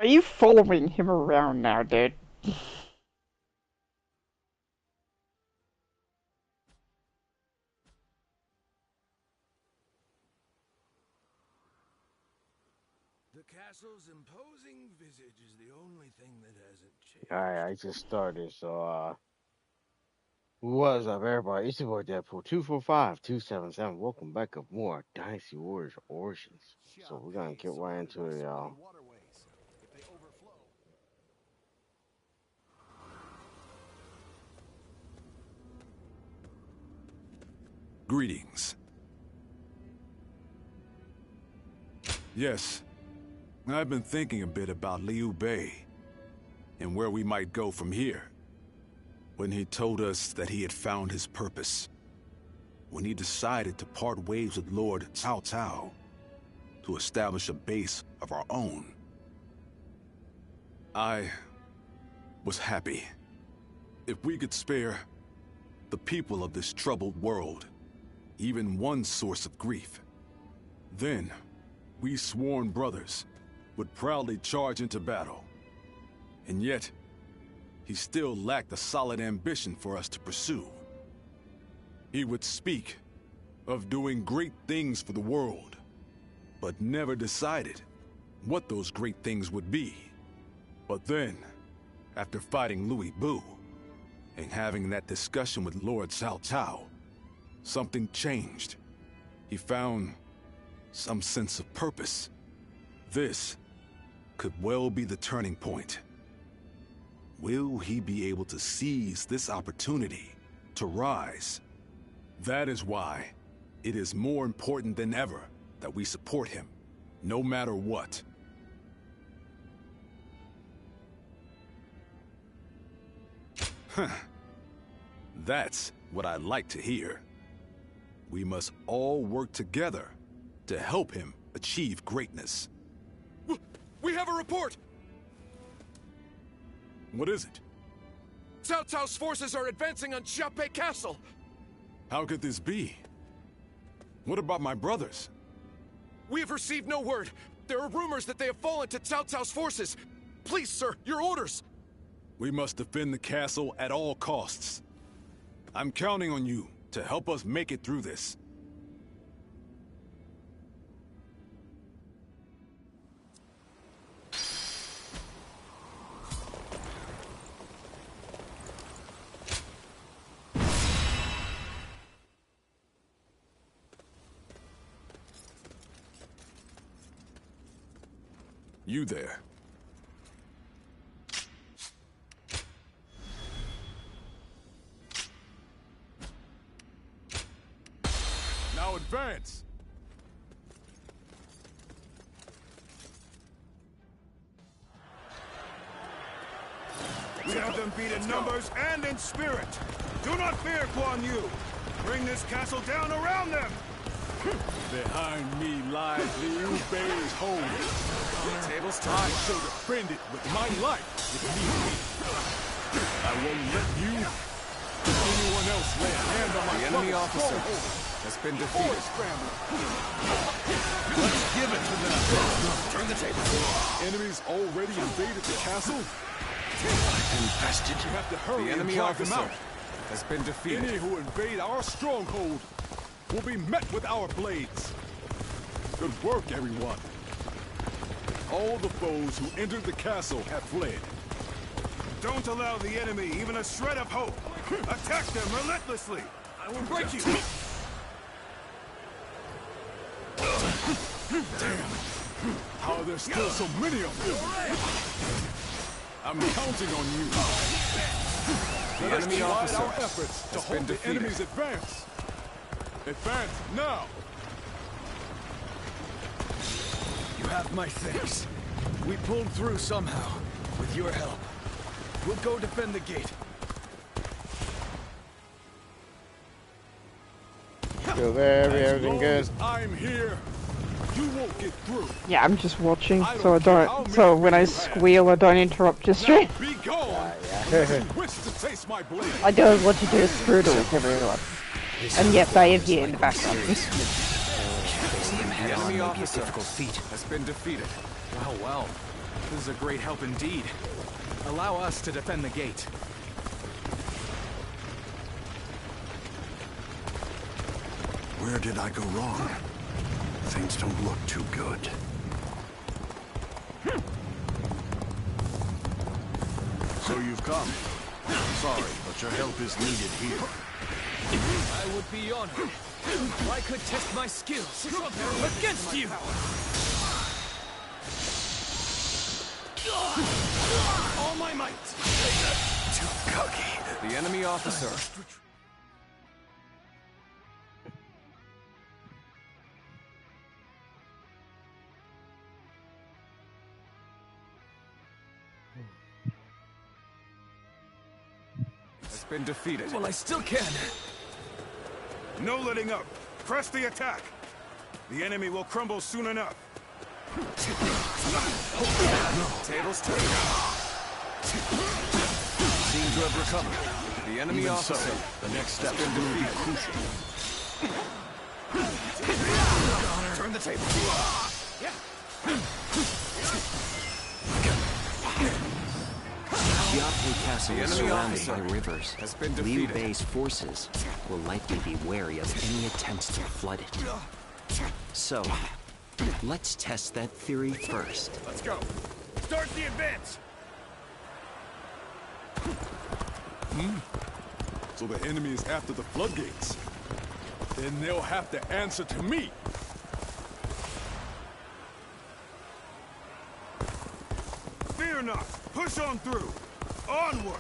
Are you following him around now, dude? The castle's imposing visage is the only thing that hasn't changed. Alright, I just started, so what's up everybody? It's your boy Deadpool 245-277. Welcome back up more Dynasty Warriors Origins. So we're gonna get right into it, y'all. Greetings. Yes, I've been thinking a bit about Liu Bei and where we might go from here. When he told us that he had found his purpose, when he decided to part ways with Lord Cao Cao to establish a base of our own, I was happy. If we could spare the people of this troubled world even one source of grief, then we sworn brothers would proudly charge into battle. And yet, he still lacked a solid ambition for us to pursue. He would speak of doing great things for the world, but never decided what those great things would be. But then, after fighting Louis Bu and having that discussion with Lord Cao Cao, something changed. He found some sense of purpose. This could well be the turning point. Will he be able to seize this opportunity to rise? That is why it is more important than ever that we support him, no matter what. Huh. That's what I like to hear. We must all work together to help him achieve greatness. We have a report! What is it? Cao Cao's forces are advancing on Xiaopei Castle! How could this be? What about my brothers? We have received no word. There are rumors that they have fallen to Cao Cao's forces. Please, sir, your orders! We must defend the castle at all costs. I'm counting on you to help us make it through this. You there. Now advance! We have them beat in numbers and in spirit. Do not fear, Guan Yu. Bring this castle down around them. Behind me lies Liu Bei's home. The table's I turned. shall defend it with my life if need be. I won't let you or anyone else lay a hand on my The enemy brother's officer stronghold. has been defeated. Let's give it to them. Turn the table. Enemies already invaded the castle. Infested. You have to hurry The enemy and drive them officer out. has been defeated. Any who invade our stronghold will be met with our blades. Good work, everyone. All the foes who entered the castle have fled. Don't allow the enemy even a shred of hope. Attack them relentlessly. I will break you. Damn. How are there still so many of them? I'm counting on you. The Let us enemy divide officer our efforts to has halt been the defeated. enemy's advance. Advance now. You have my thanks. We pulled through somehow, with your help. We'll go defend the gate. Still there, everything good? As I'm here, you won't get through. Yeah, I'm just watching, I so I don't care how don't. many So when I you have. squeal, I don't interrupt your Now stream. be gone. Yeah. Unless you wish to taste my blade. I don't want to do a strudel with everyone. And yes, I am here in the background. The enemy officer has been defeated. Well, This is a great help indeed. Allow us to defend the gate. Where did I go wrong? Things don't look too good. So you've come. Sorry, but your help is needed here. I would be honored if I could test my skills against you! All my might! Too cocky. The enemy officer. Has been defeated. Well, I still can. No letting up. Press the attack. The enemy will crumble soon enough. Tables turned. Seem to have recovered. The enemy Even officer. so, the next step will be crucial. Turn the table. Xiape Castle The is enemy surrounded officer by rivers. has been Liu defeated. Bei's forces will likely be wary of any attempts to flood it. So, let's test that theory first. Let's go. Start the advance. So the enemy is after the floodgates. Then they'll have to answer to me. Fear not. Push on through. Onward.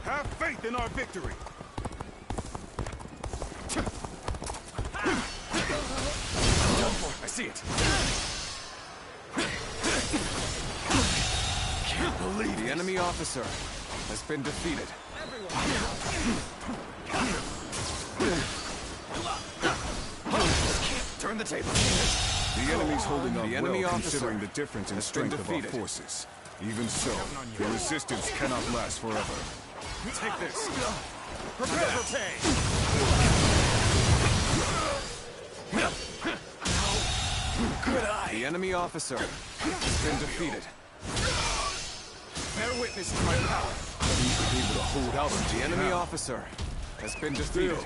Have faith in our victory. I see it. Can't believe The enemy officer has been defeated. Turn the table. The enemy's holding up The enemy well, officer considering the difference in has been strength of our defeated. forces. Even so, the resistance cannot last forever. Take this. Prepare for pain. The enemy officer has been defeated. Bear witness to my power. He's been able to hold out The until enemy now. officer has been defeated.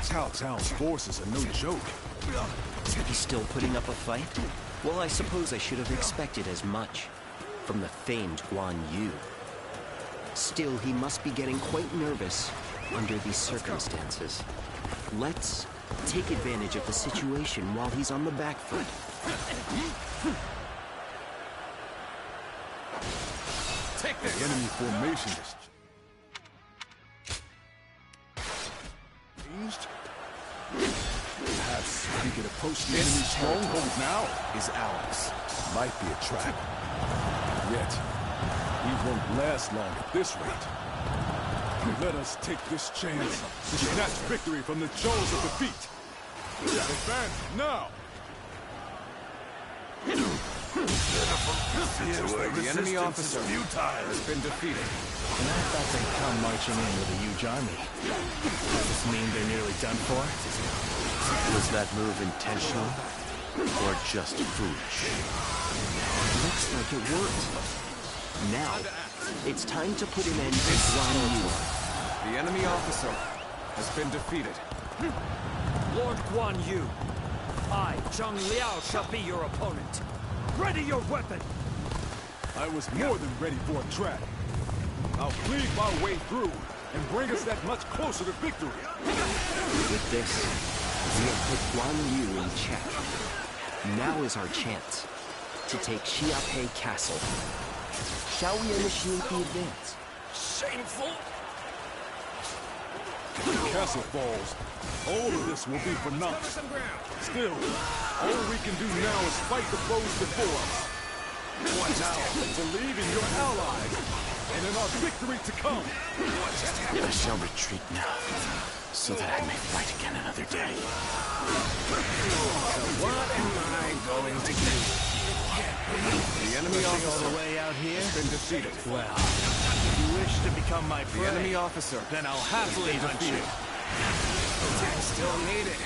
Cao Cao's forces are no joke. He's still putting up a fight? Well, I suppose I should have expected as much from the famed Guan Yu. Still, he must be getting quite nervous under these circumstances. Let's take advantage of the situation while he's on the back foot. Take The this. enemy formation is changed. Perhaps we could approach the enemy stronghold now. Is ours. Might be a trap. Yet, we won't last long at this rate. Let us take this chance to snatch victory from the jaws of defeat. Advance now! The enemy officer has been defeated. And I thought they'd come marching in with a huge army. Does this mean they're nearly done for? Was that move intentional or just foolish? Looks like it worked. Now, it's time to put an end to Guan Yu. The enemy officer has been defeated. Lord Guan Yu, I, Zhang Liao, shall be your opponent. Ready your weapon! I was more than ready for a trap. I'll cleave my way through and bring us that much closer to victory. With this, we have put Guan Yu in check. Now is our chance to take Xiape Castle. Shall we initiate the advance? Shameful! If the castle falls, all of this will be for naught. Still, all we can do now is fight the foes before us. Watch out and believe in your allies and in our victory to come. I shall retreat now, so that I may fight again another day. What am I going to do? The enemy All officer the way out here? has been defeated. Well, if you wish to become my The prey, enemy officer then I'll happily hunt you. Attack still needed.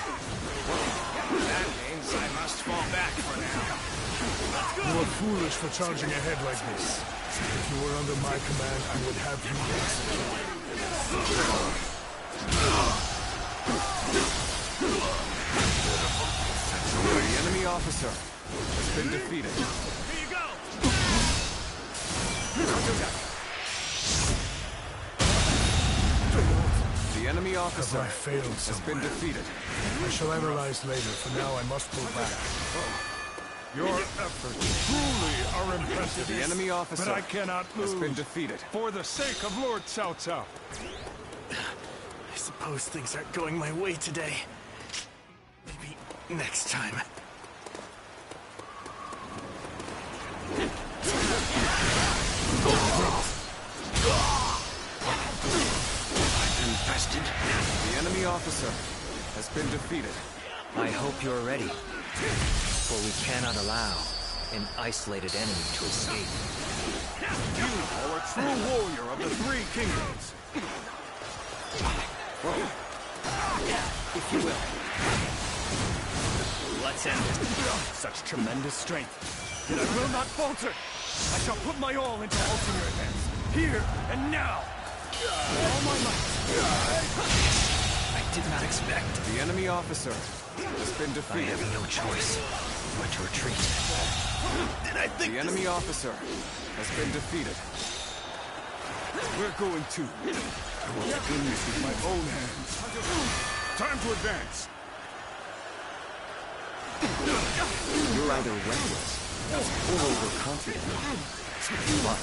That means I must fall back for now. You are foolish for charging ahead like this. If you were under my command, I would have you executed. The enemy officer has been defeated. Here you go! The enemy Have officer I failed has been somewhere? defeated. I shall analyze later. For now, I must pull back. Your efforts truly are impressive. The enemy officer but I cannot has lose. been defeated. For the sake of Lord Cao Cao. I suppose things aren't going my way today. Maybe next time. Infested. The enemy officer has been defeated. I hope you're ready, for we cannot allow an isolated enemy to escape. You are a true warrior of the Three Kingdoms. If you will. Let's end it. Such tremendous strength. Yet I will not falter! I shall put my all into halting your advance. Here and now! All my might! I did not expect. The enemy officer has been I defeated. have no choice but to retreat. Did I think The enemy officer has been defeated. We're going to. I will begin this with my own hands. Time to advance. You're either reckless or overconfident. But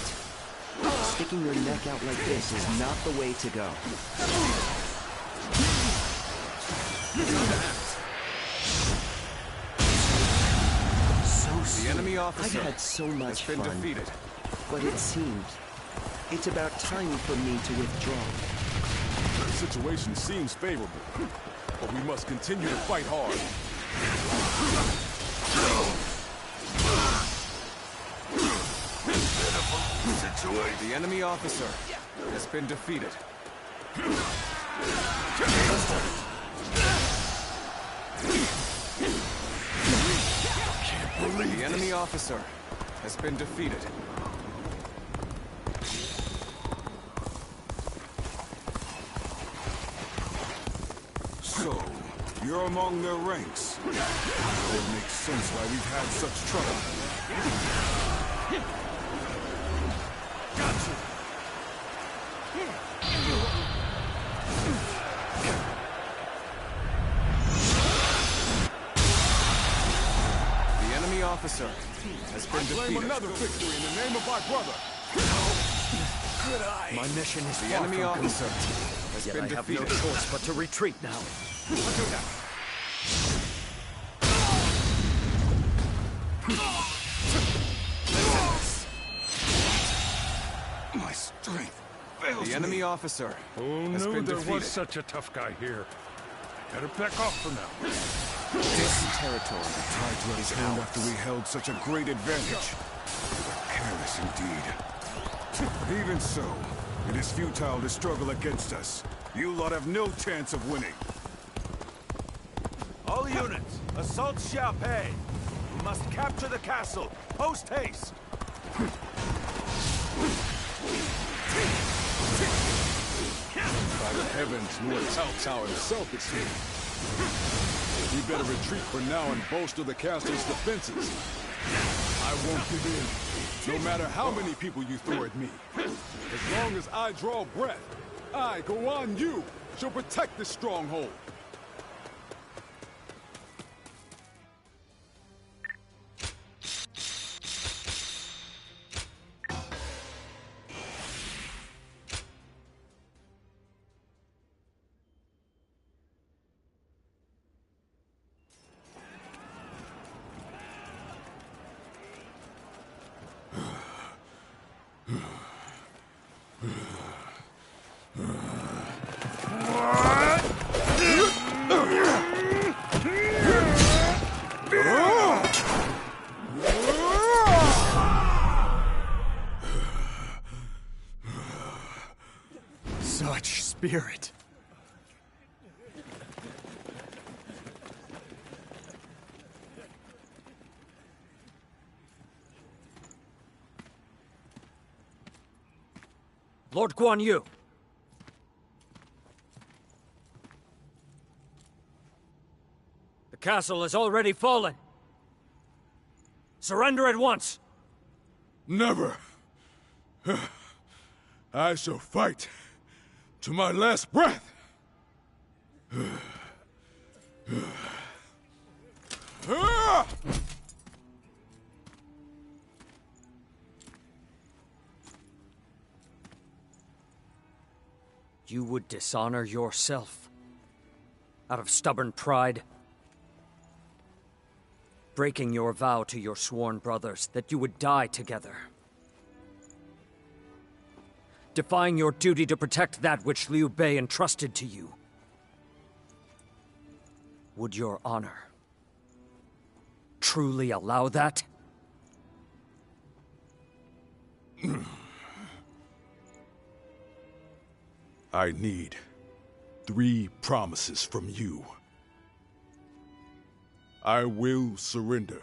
sticking your neck out like this is not the way to go. So soon. The enemy officer I've had so much has been fun, defeated. but it seems it's about time for me to withdraw. The situation seems favorable, but we must continue to fight hard. The enemy officer has been defeated. The enemy officer has been defeated. So, you're among their ranks. That makes sense why we've had such trouble. Got you! The enemy officer has been Claim defeated. another victory in the name of our brother. My mission is The far enemy from officer complete. has Yet been I have no defeated. choice but to retreat now. My strength fails The enemy me. officer Who has knew been there defeated. was such a tough guy here? Better back off for now. This territory Tried to return after we held such a great advantage. Careless indeed. But even so, it is futile to struggle against us. You lot have no chance of winning. All units, assault Xiaopei. We must capture the castle. Post haste. By the heavens, Lord Cao Cao himself is here. We better retreat for now and bolster the castle's defenses. I won't give in, no matter how many people you throw at me. As long as I draw breath, I, Guan Yu, shall protect this stronghold. Such spirit. Lord Guan Yu. The castle has already fallen. Surrender at once. Never. I shall fight to my last breath. You would dishonor yourself out of stubborn pride, breaking your vow to your sworn brothers that you would die together, defying your duty to protect that which Liu Bei entrusted to you. Would your honor truly allow that? I need 3 promises from you. I will surrender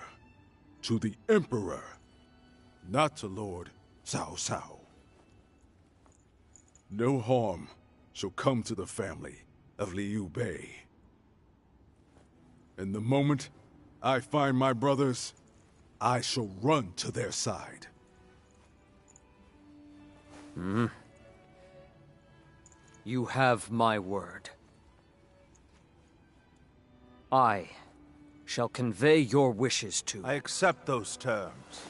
to the Emperor, not to Lord Cao Cao. No harm shall come to the family of Liu Bei. And the moment I find my brothers, I shall run to their side. You have my word. I shall convey your wishes to... I accept those terms.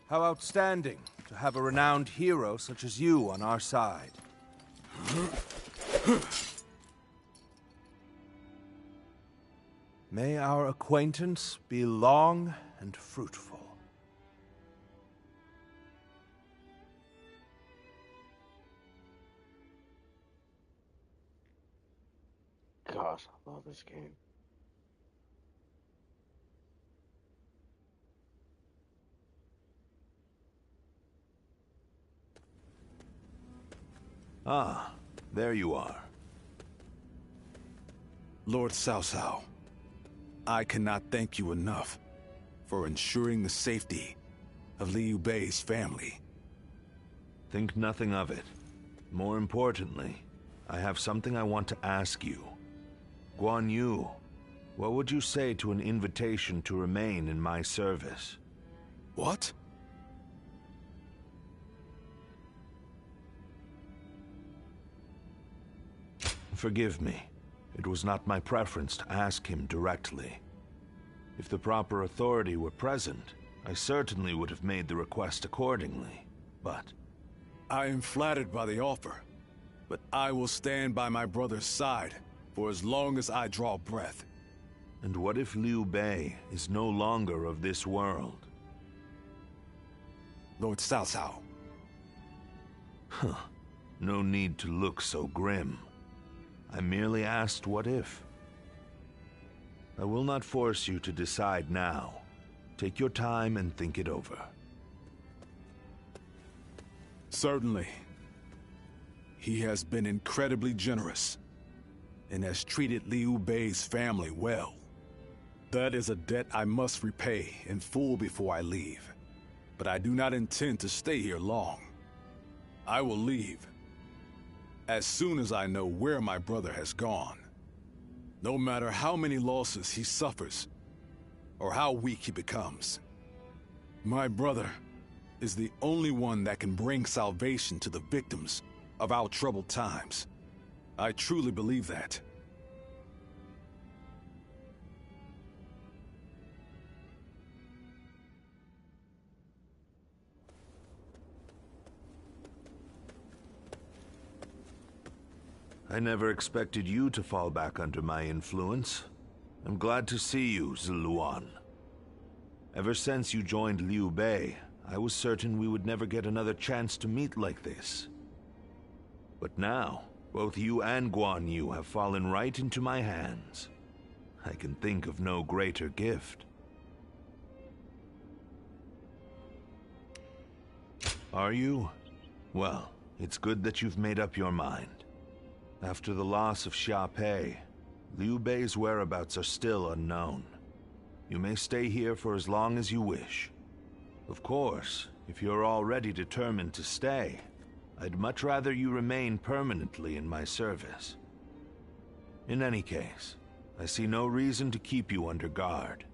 How outstanding to have a renowned hero such as you on our side. May our acquaintance be long and fruitful. Gosh, I love this game. Ah, there you are. Lord Cao Cao, I cannot thank you enough for ensuring the safety of Liu Bei's family. Think nothing of it. More importantly, I have something I want to ask you. Guan Yu, what would you say to an invitation to remain in my service? What? Forgive me. It was not my preference to ask him directly. If the proper authority were present, I certainly would have made the request accordingly, but... I am flattered by the offer, but I will stand by my brother's side for as long as I draw breath. And what if Liu Bei is no longer of this world? Lord Cao Cao. Huh. No need to look so grim. I merely asked what if. I will not force you to decide now. Take your time and think it over. Certainly. He has been incredibly generous and has treated Liu Bei's family well. That is a debt I must repay in full before I leave. But I do not intend to stay here long. I will leave as soon as I know where my brother has gone. No matter how many losses he suffers or how weak he becomes. My brother is the only one that can bring salvation to the victims of our troubled times. I truly believe that. I never expected you to fall back under my influence. I'm glad to see you, Ziluan. Ever since you joined Liu Bei, I was certain we would never get another chance to meet like this. But now, both you and Guan Yu have fallen right into my hands. I can think of no greater gift. Are you? Well, it's good that you've made up your mind. After the loss of Xiapei, Liu Bei's whereabouts are still unknown. You may stay here for as long as you wish. Of course, If you're already determined to stay, I'd much rather you remain permanently in my service. In any case, I see no reason to keep you under guard.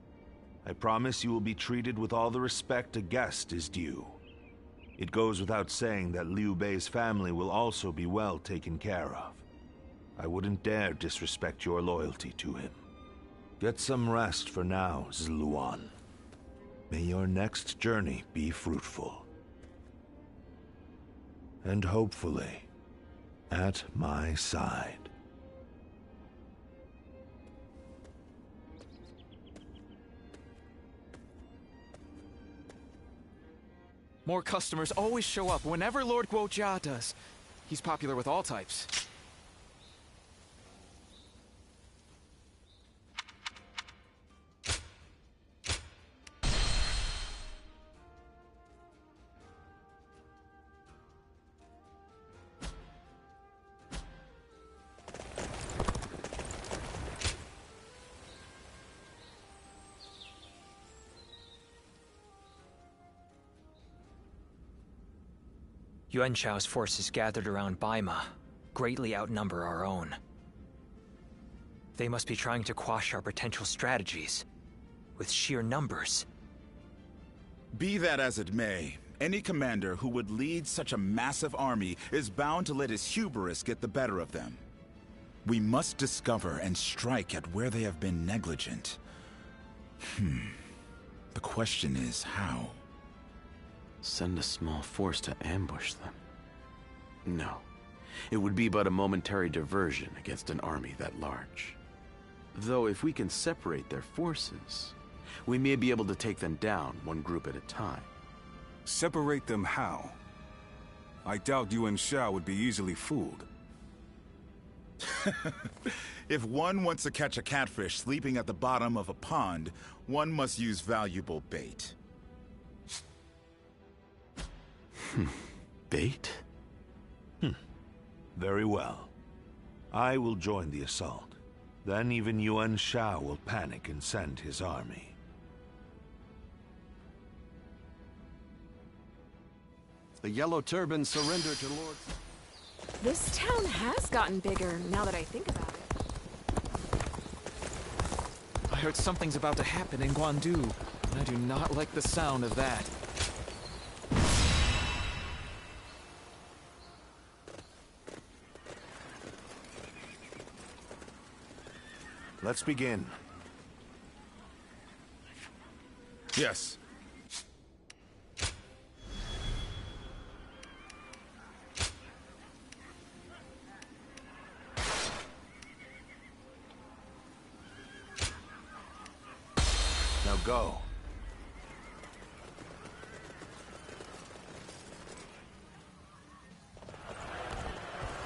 I promise you will be treated with all the respect a guest is due. It goes without saying that Liu Bei's family will also be well taken care of. I wouldn't dare disrespect your loyalty to him. Get some rest for now, Zluan. May your next journey be fruitful. And hopefully, at my side. More customers always show up whenever Lord Guojia does. He's popular with all types. Yuan Shao's forces gathered around Baima greatly outnumber our own. They must be trying to quash our potential strategies with sheer numbers. Be that as it may, any commander who would lead such a massive army is bound to let his hubris get the better of them. We must discover and strike at where they have been negligent. The question is how? Send a small force to ambush them? No. It would be but a momentary diversion against an army that large. Though if we can separate their forces, we may be able to take them down one group at a time. Separate them how? I doubt Yuan Shao would be easily fooled. If one wants to catch a catfish sleeping at the bottom of a pond, one must use valuable bait. Bait? Very well. I will join the assault. Then even Yuan Shao will panic and send his army. The Yellow Turbans surrender to Lord... This town has gotten bigger, now that I think about it. I heard something's about to happen in Guandu, and I do not like the sound of that. Let's begin. Yes. Now go.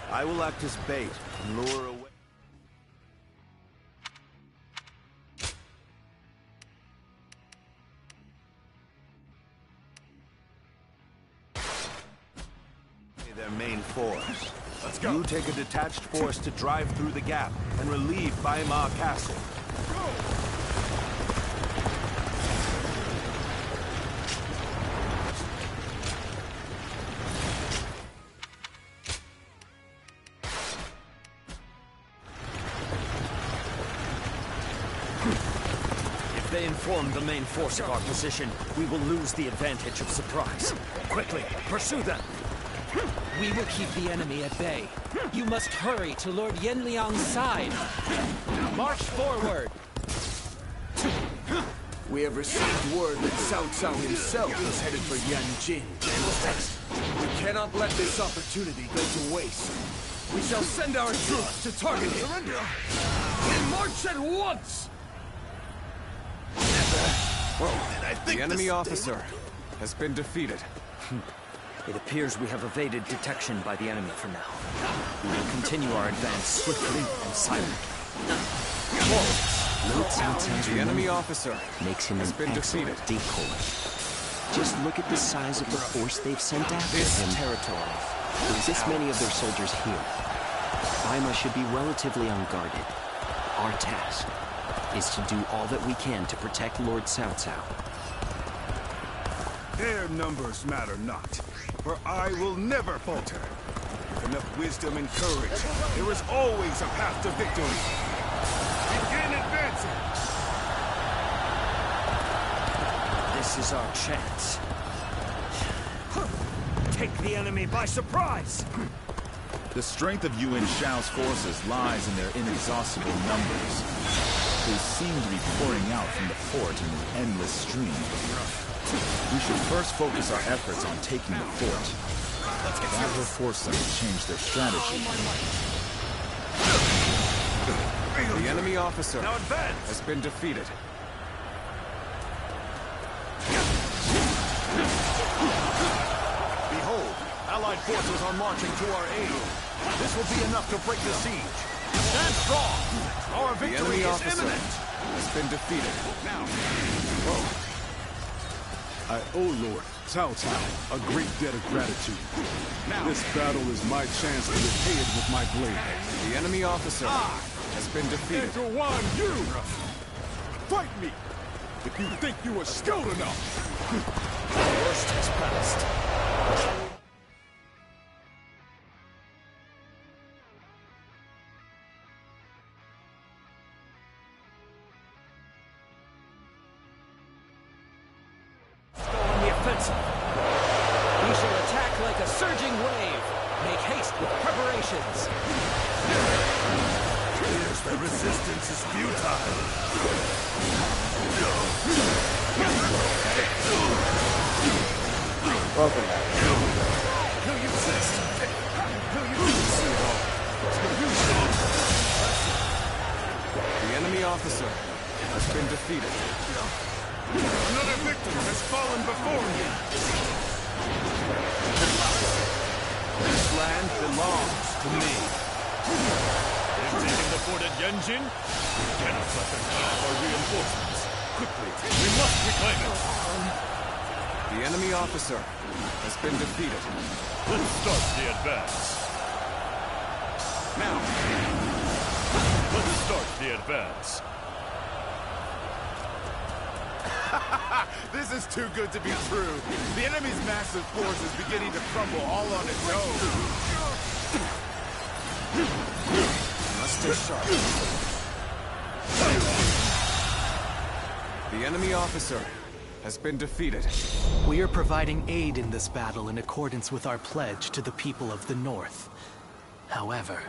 I will act as bait and lure away. Their main force. Let's go. You take a detached force to drive through the gap and relieve Baima Castle. If they inform the main force of our position, we will lose the advantage of surprise. Quickly, pursue them! We will keep the enemy at bay. You must hurry to Lord Yanliang's side. March forward! We have received word that Cao Cao himself is headed for Yanjin. We cannot let this opportunity go to waste. We shall send our troops to target him. Surrender! We march at once! The enemy officer has been defeated. It appears we have evaded detection by the enemy for now. We will continue our advance swiftly and silently. Lord Cao Cao's The enemy officer makes him an excellent decoy. Just look at the size of the force they've sent after him. Territory. With this many of their soldiers here, Baima should be relatively unguarded. Our task is to do all that we can to protect Lord Cao Cao. Their numbers matter not, for I will never falter. With enough wisdom and courage, there is always a path to victory. Begin advancing! This is our chance. Take the enemy by surprise! The strength of Yuan Shao's forces lies in their inexhaustible numbers. They seem to be pouring out from the fort in an endless stream. We should first focus our efforts on taking the fort. That will force them to change their strategy. The enemy officer Now advance! has been defeated. Behold, Allied forces are marching to our aid. This will be enough to break the siege. Stand strong! Our The victory enemy is officer imminent! has been defeated. Now, I owe Lord Cao Cao a great debt of gratitude. This battle is my chance to repay it with my blade. The enemy officer has been defeated. Enter one, you! Fight me! If you think you are skilled enough! the worst has passed. Go on the offensive. We shall attack like a surging wave. Make haste with preparations. Appears the resistance is futile. Welcome back. The enemy officer has been defeated. Another victim has fallen before you! This land belongs to me. They've taken the fort at Yanjin. We cannot let them cut off our reinforcements. Quickly, we must reclaim it. The enemy officer has been defeated. Let's start the advance. Now, let's start the advance. This is too good to be true. The enemy's massive force is beginning to crumble all on its own. must stay sharp. The enemy officer has been defeated. We are providing aid in this battle in accordance with our pledge to the people of the North. However,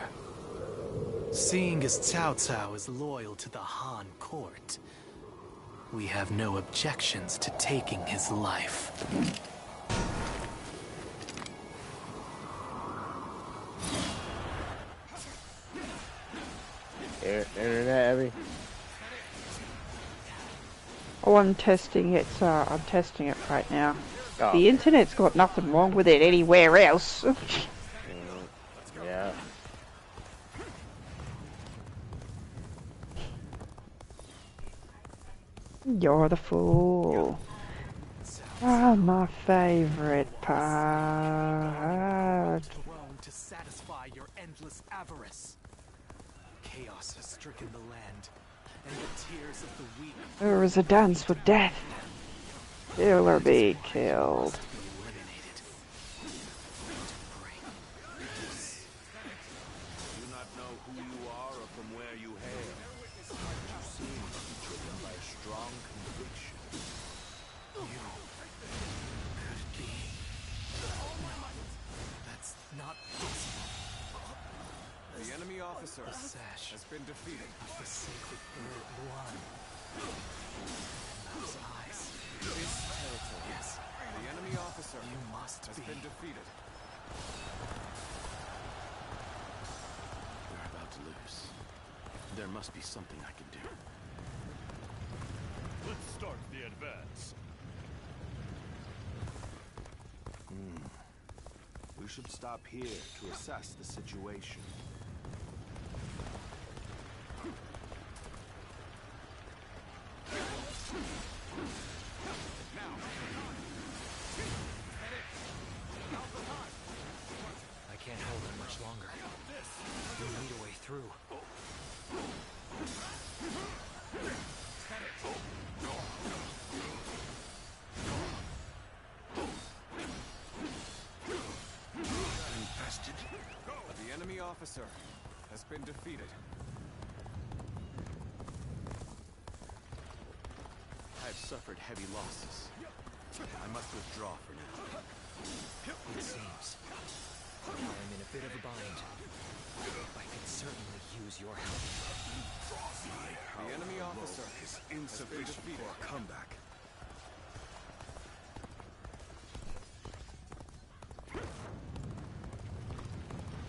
seeing as Cao Cao is loyal to the Han court, we have no objections to taking his life. Internet, Abby? Oh, I'm testing it. I'm testing it right now. Oh. The internet's got nothing wrong with it anywhere else. Yeah. You're the fool. Ah, my favorite part. To satisfy your endless avarice. Chaos has stricken the land, and the tears of the weak. There is a dance with death. Kill or be killed. Do not know who you are or from where you hail. You seem to be driven by a strong conviction. You could be. That's not possible. The enemy officer The sash has been defeated. of the sacred bird Luan. And those eyes. This territory. Yes. The enemy officer You must has be. been defeated. We're about to lose. There must be something I can do. Let's start the advance. We should stop here to assess the situation. I can't hold it much longer. We need a way through. officer has been defeated. I've suffered heavy losses. I must withdraw for now. It seems I am in a bit of a bind. I could certainly use your help. The enemy officer is insufficient for a comeback.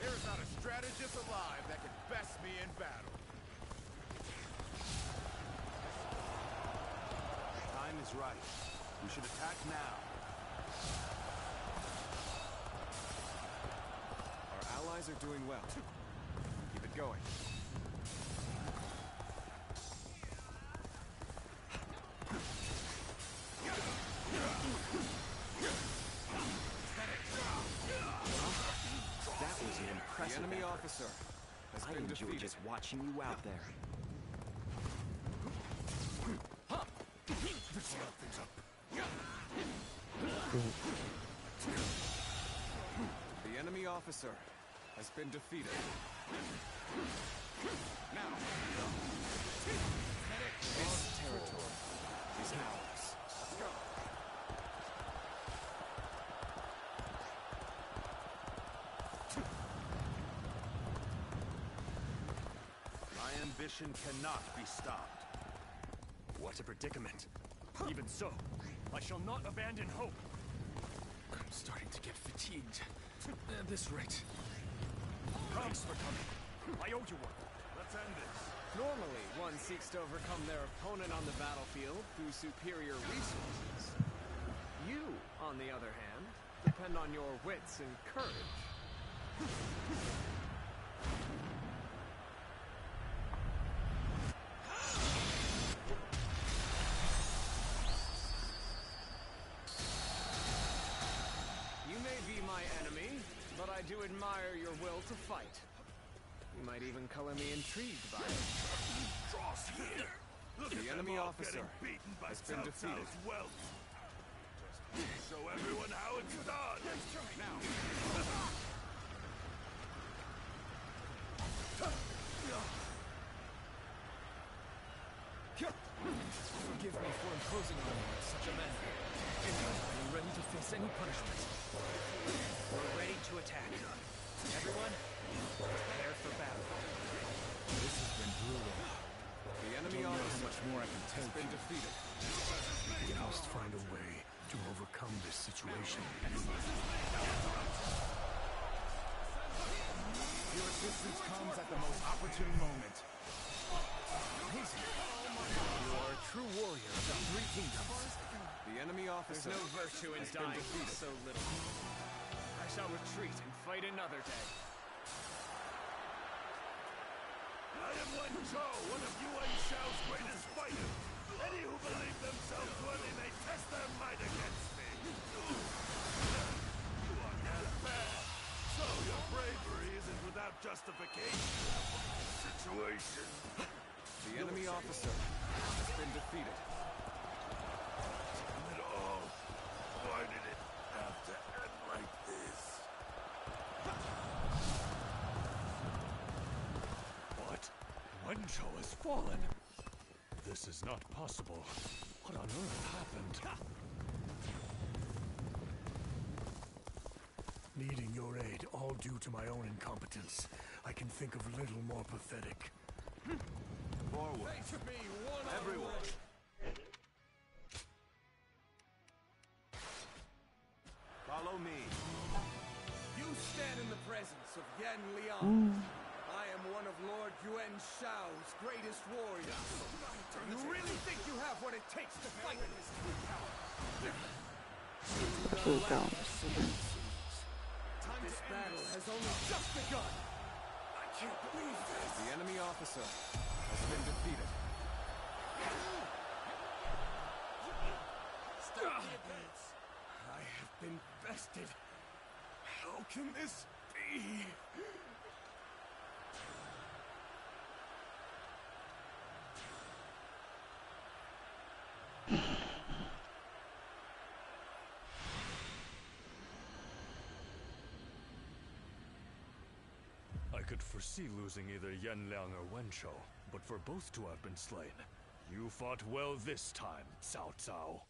There is not a strategist alive that can best me in battle. Time is right. We should attack now. Our allies are doing well. Keep it going. That was an impressive The enemy effort. officer has I been enjoy defeated. just watching you out there. The enemy officer has been defeated. Now, this territory is ours. Let's go. My ambition cannot be stopped. What a predicament. Even so, I shall not abandon hope. I'm starting to get fatigued. At this rate. Thanks for coming. I owe you one. Let's end this. Normally, one seeks to overcome their opponent on the battlefield through superior resources. You, on the other hand, depend on your wits and courage. You may be my enemy, but I do admire your will to fight. You might even color me intrigued by it. Dross here. Look The at enemy them all officer getting beaten by has been defeated. Cao Cao's wealth. Just show everyone how it's done. Now. Forgive me for imposing on you in such a manner. Are you ready to face any punishment? We're ready to attack. Everyone, prepare for battle. This has been brutal. The enemy Don't know officer how much more I can has take. been defeated. We must find a way to overcome this situation. Your assistance comes at the most opportune moment. Amazing. You are a true warrior of the three kingdoms. The enemy officer. There's no virtue in has been dying defeated. so little. I shall retreat and fight another day. I am Wen Zhou, one of Yuan Shao's greatest fighters. Any who believe themselves worthy may test their might against me. You are not bad. So your bravery isn't without justification. Situation. The enemy officer has been defeated. Damn it all. Why did it have to end like this? What? Wen Zhou has fallen. This is not possible. What on earth happened? Needing your aid, all due to my own incompetence. I can think of little more pathetic. Forward. Face me one-on-one. Everyone. Follow me. You stand in the presence of Yan Liang. I am one of Lord Yuan Shao's greatest warriors. You really think you have what it takes to fight this This battle has only just begun. I can't believe this. The enemy officer has been defeated. Stop the advance. I have been bested. How can this be? I could foresee losing either Yanliang or Wenshou, but for both to have been slain, you fought well this time, Cao Cao.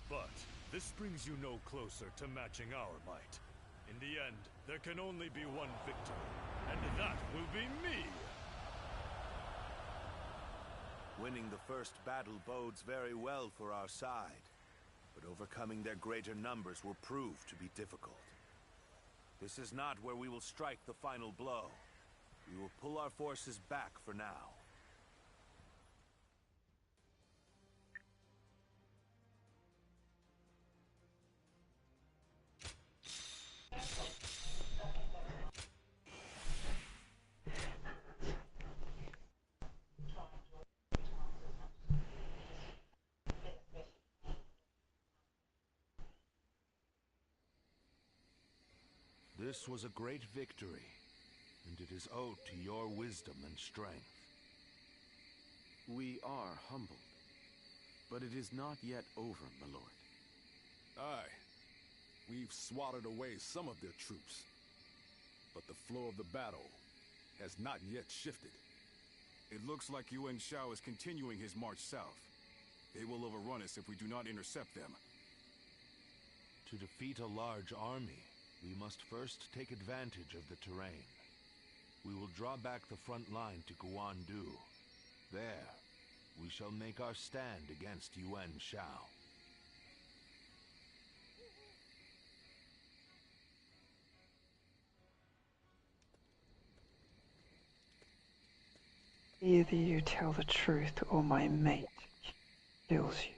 But this brings you no closer to matching our might. In the end, there can only be one victor, and that will be me! Winning the first battle bodes very well for our side, but overcoming their greater numbers will prove to be difficult. This is not where we will strike the final blow. We will pull our forces back for now. This was a great victory, and it is owed to your wisdom and strength. We are humbled, but it is not yet over, my lord. Aye. We've swatted away some of their troops, but the flow of the battle has not yet shifted. It looks like Yuan Shao is continuing his march south. They will overrun us if we do not intercept them. To defeat a large army, we must first take advantage of the terrain. We will draw back the front line to Guandu. There, we shall make our stand against Yuan Shao. Either you tell the truth or my mate kills you.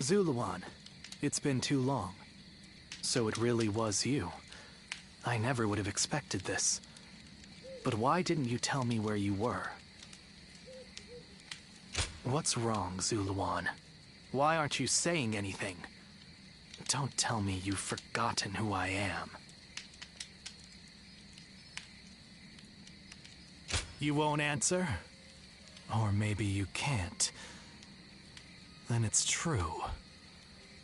Zuluan, it's been too long. So it really was you. I never would have expected this. But why didn't you tell me where you were? What's wrong, Zuluan? Why aren't you saying anything? Don't tell me you've forgotten who I am. You won't answer? Or maybe you can't. Then it's true.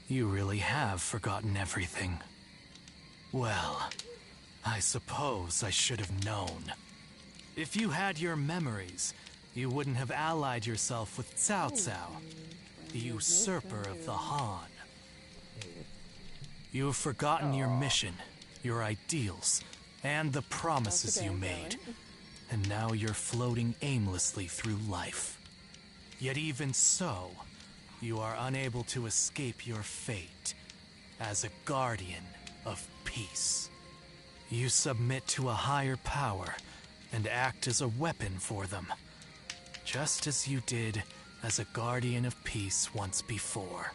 You really have forgotten everything. Well, I suppose I should have known. If you had your memories, you wouldn't have allied yourself with Cao Cao, the usurper of the Han. You have forgotten your mission, your ideals, and the promises you made. And now you're floating aimlessly through life. Yet even so, you are unable to escape your fate as a guardian of peace. You submit to a higher power and act as a weapon for them, just as you did as a guardian of peace once before.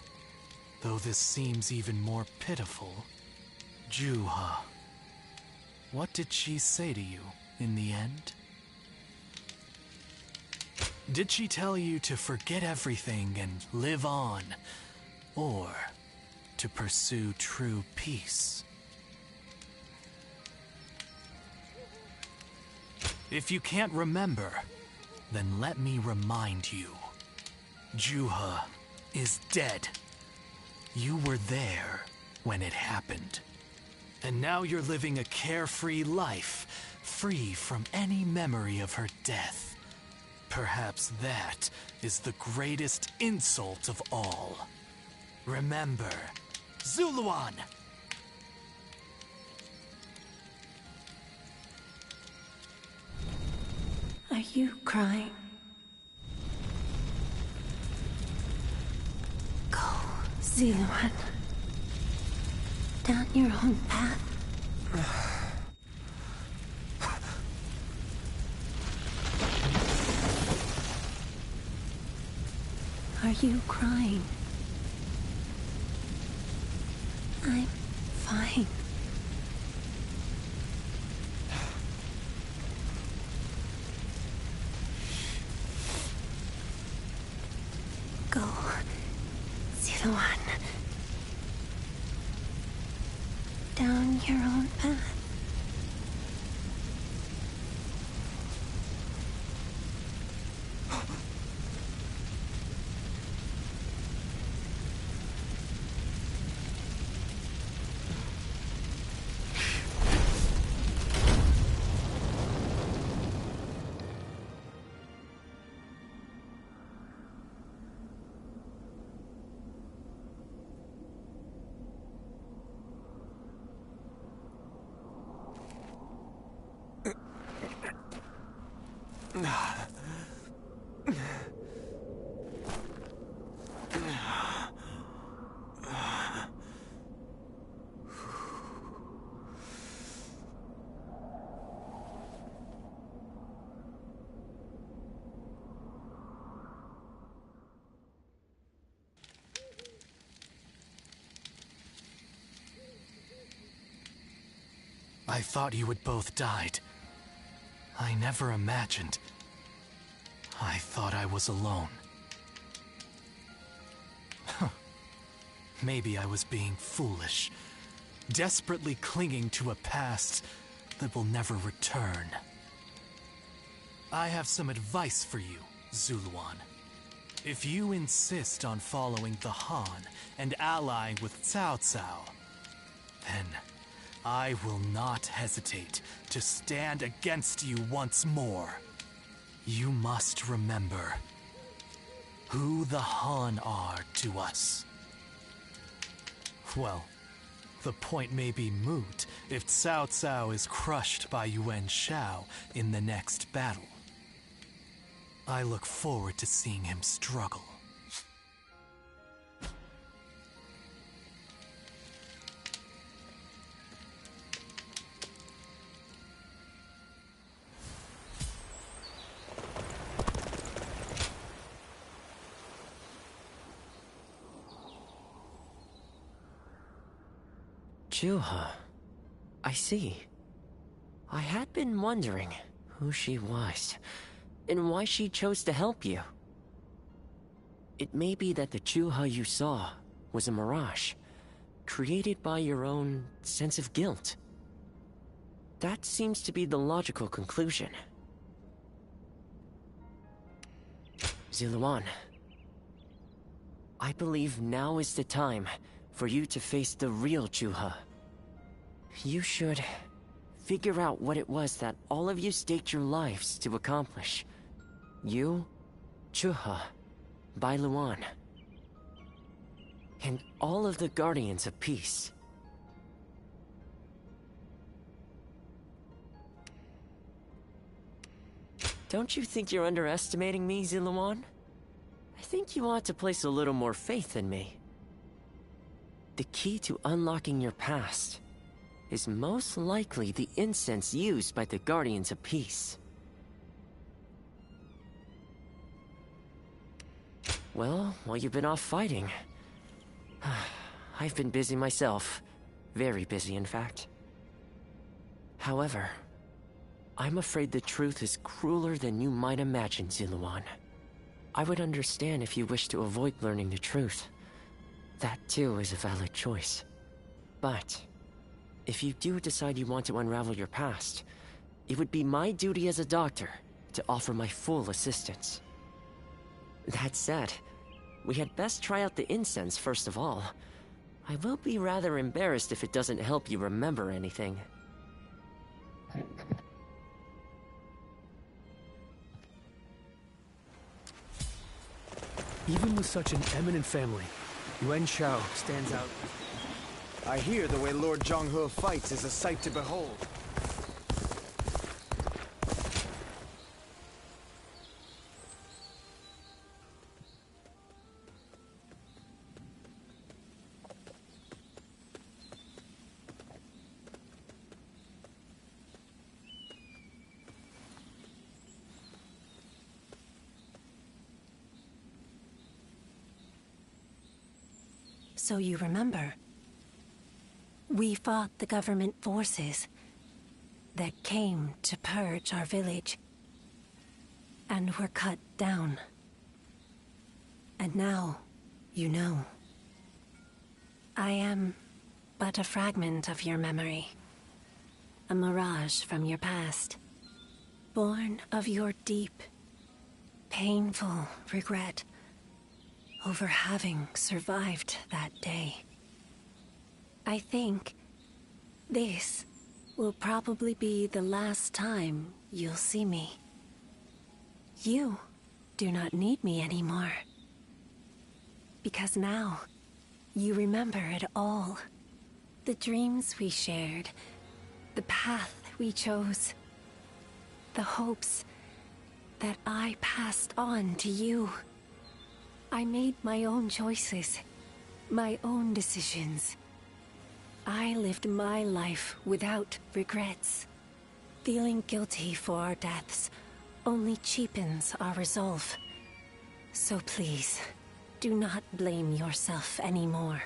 Though this seems even more pitiful, Juha. What did she say to you in the end? Did she tell you to forget everything and live on, or to pursue true peace? If you can't remember, then let me remind you. Juha is dead. You were there when it happened. And now you're living a carefree life, free from any memory of her death. Perhaps that is the greatest insult of all. Remember, Zuluan! Are you crying? Go, Zuluan. Down your own path. Are you crying? I'm fine. Go, Zuluan. your own path. I thought you had both died. I never imagined. I thought I was alone. Huh. Maybe I was being foolish, desperately clinging to a past that will never return. I have some advice for you, Zuluan. If you insist on following the Han and allying with Cao Cao, then I will not hesitate to stand against you once more. You must remember who the Han are to us. Well, the point may be moot if Cao Cao is crushed by Yuan Shao in the next battle. I look forward to seeing him struggle. Juha. I see. I had been wondering who she was, and why she chose to help you. It may be that the Juha you saw was a mirage, created by your own sense of guilt. That seems to be the logical conclusion. Zuluan, I believe now is the time for you to face the real Juha. You should figure out what it was that all of you staked your lives to accomplish. You, Juha, Bailuan, and all of the Guardians of Peace. Don't you think you're underestimating me, Zuluan? I think you ought to place a little more faith in me. The key to unlocking your past is most likely the incense used by the Guardians of Peace. Well, while you've been off fighting, I've been busy myself. Very busy, in fact. However, I'm afraid the truth is crueler than you might imagine, Zuluan. I would understand if you wish to avoid learning the truth. That too is a valid choice. But if you do decide you want to unravel your past, it would be my duty as a doctor to offer my full assistance. That said, we had best try out the incense first of all. I will be rather embarrassed if it doesn't help you remember anything. Even with such an eminent family, Yuan Shao stands out. I hear the way Lord Zhonghe fights is a sight to behold. So you remember, we fought the government forces that came to purge our village, and were cut down. And now, you know. I am but a fragment of your memory. A mirage from your past. Born of your deep, painful regret over having survived that day. I think this will probably be the last time you'll see me. You do not need me anymore. Because now, you remember it all. The dreams we shared, the path we chose, the hopes that I passed on to you. I made my own choices, my own decisions. I lived my life without regrets. Feeling guilty for our deaths only cheapens our resolve. So please, do not blame yourself anymore.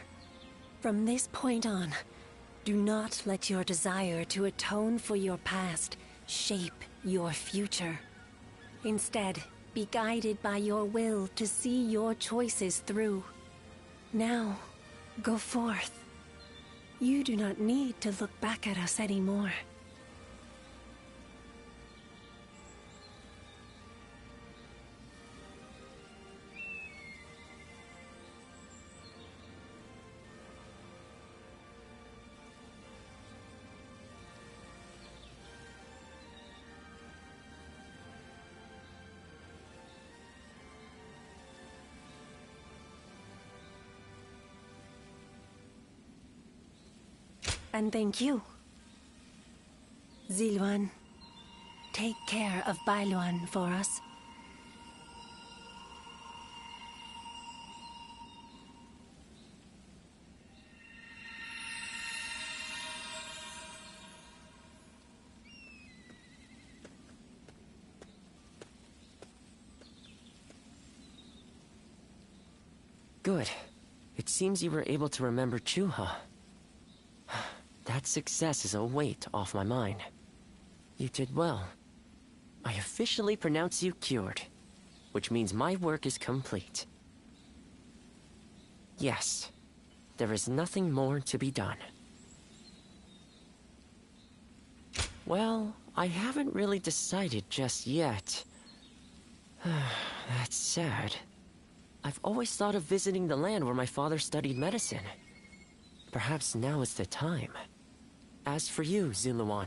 From this point on, do not let your desire to atone for your past shape your future. Instead, be guided by your will to see your choices through. Now, go forth. You do not need to look back at us anymore. And thank you. Zilwan, take care of Bailuan for us. Good. It seems you were able to remember Chuha. That success is a weight off my mind. You did well. I officially pronounce you cured, which means my work is complete. Yes, there is nothing more to be done. Well, I haven't really decided just yet. That's sad. I've always thought of visiting the land where my father studied medicine. Perhaps now is the time. As for you, Zuluan,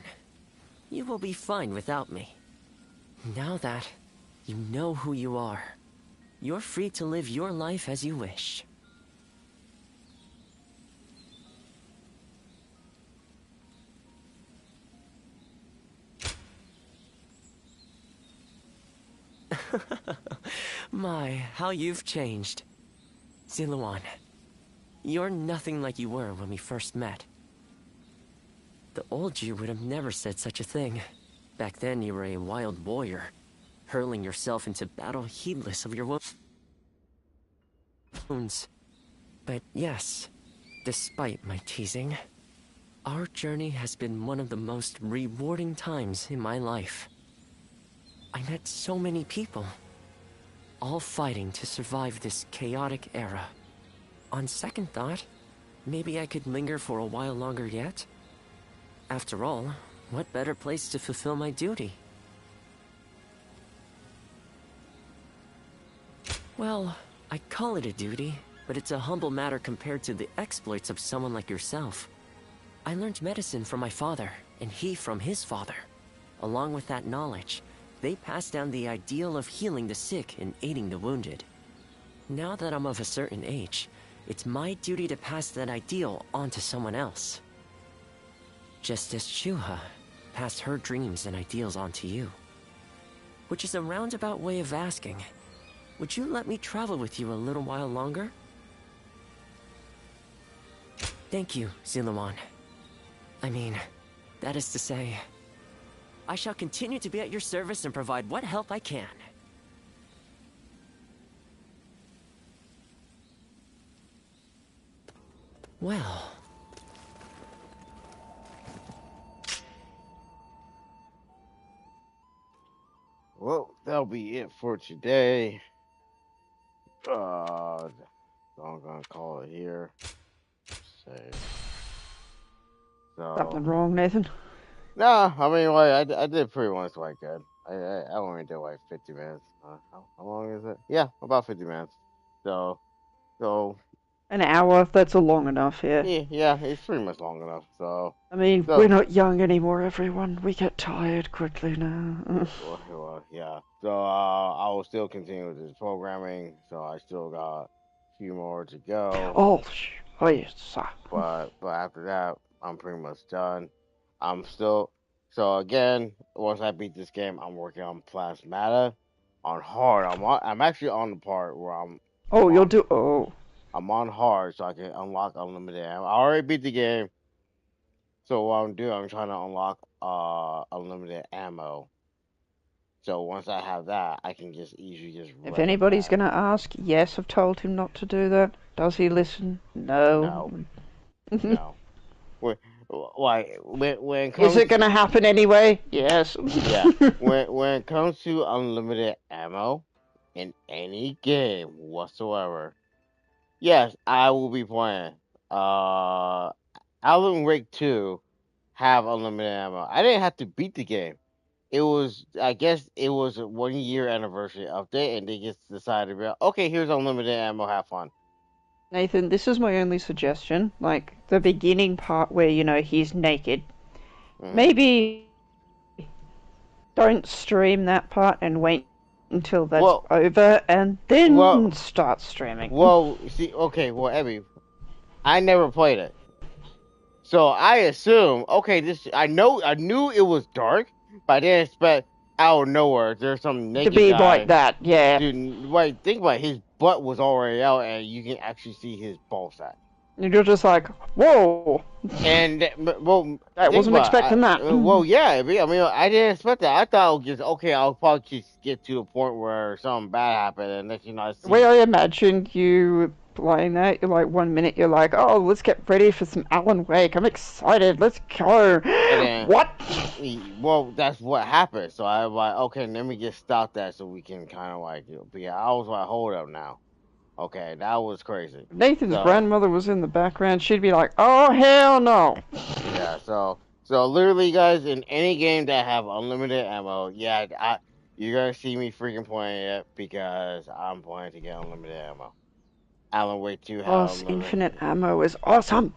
you will be fine without me. Now that you know who you are, you're free to live your life as you wish. My, how you've changed. Zuluan, you're nothing like you were when we first met. The old you would have never said such a thing. Back then you were a wild warrior, hurling yourself into battle heedless of your wounds. But yes, despite my teasing, our journey has been one of the most rewarding times in my life. I met so many people, all fighting to survive this chaotic era. On second thought, maybe I could linger for a while longer yet. After all, what better place to fulfill my duty? Well, I call it a duty, but it's a humble matter compared to the exploits of someone like yourself. I learned medicine from my father, and he from his father. Along with that knowledge, they passed down the ideal of healing the sick and aiding the wounded. Now that I'm of a certain age, it's my duty to pass that ideal on to someone else. Just as Chuha passed her dreams and ideals on to you. Which is a roundabout way of asking, would you let me travel with you a little while longer? Thank you, Zilluan. I mean, that is to say, I shall continue to be at your service and provide what help I can. Well... Well, that'll be it for today. So I'm gonna call it here. Save. Something wrong, Nathan? No, I mean, like, I did pretty much quite good. I only did like 50 minutes. How long is it? Yeah, about 50 minutes. So, so An hour, that's a long enough, yeah. yeah, it's pretty much long enough. So, I mean, so we're not young anymore, everyone. We get tired quickly now. well, yeah. So, I will still continue with this programming. So I still got a few more to go. Oh yes. But after that, I'm pretty much done. I'm still so again. Once I beat this game, I'm working on Plasmata on hard. I'm actually on the part where Oh, you'll do. Oh. I'm on hard, so I can unlock unlimited ammo. I already beat the game, so what I'm doing, I'm trying to unlock unlimited ammo. So once I have that, I can just easily just. If anybody's gonna ask, yes, I've told him not to do that. Does he listen? No. No. Like when it comes, Is it gonna happen anyway? Yes. Yeah. When it comes to unlimited ammo in any game whatsoever, yes, I will be playing. Alan Wake 2 have unlimited ammo. I didn't have to beat the game. I guess it was a 1 year anniversary update, and they just decided, okay, here's unlimited ammo, have fun. Nathan, this is my only suggestion. Like, the beginning part where, he's naked. Maybe don't stream that part and wait until that's over, and then start streaming. Well, see, okay, well, Abby, I never played it. So I assume, okay, I knew it was dark, but I didn't expect out of nowhere there's some naked to be guy. Like that, yeah. Dude, wait, think about it. His butt was already out, and you can actually see his ball sack. And you're just like, whoa. And I wasn't expecting that. Well, yeah, I mean, I didn't expect that. I thought it was just okay. I'll probably just get to the point where something bad happened, and then I see. The way I imagined you playing that, you're like 1 minute, you're like, oh, let's get ready for some Alan Wake. I'm excited. Let's go. Then, what? Well, that's what happened. So I was like, okay, let me just stop that so we can kind of like, but yeah, I was like, hold up now. Okay, that was crazy. Nathan's grandmother was in the background. She'd be like, oh, hell no. Yeah, so literally, guys, in any game that have unlimited ammo, yeah, you're going to see me freaking playing it because I'm playing to get unlimited ammo. Alan Wake 2 has infinite ammo is awesome.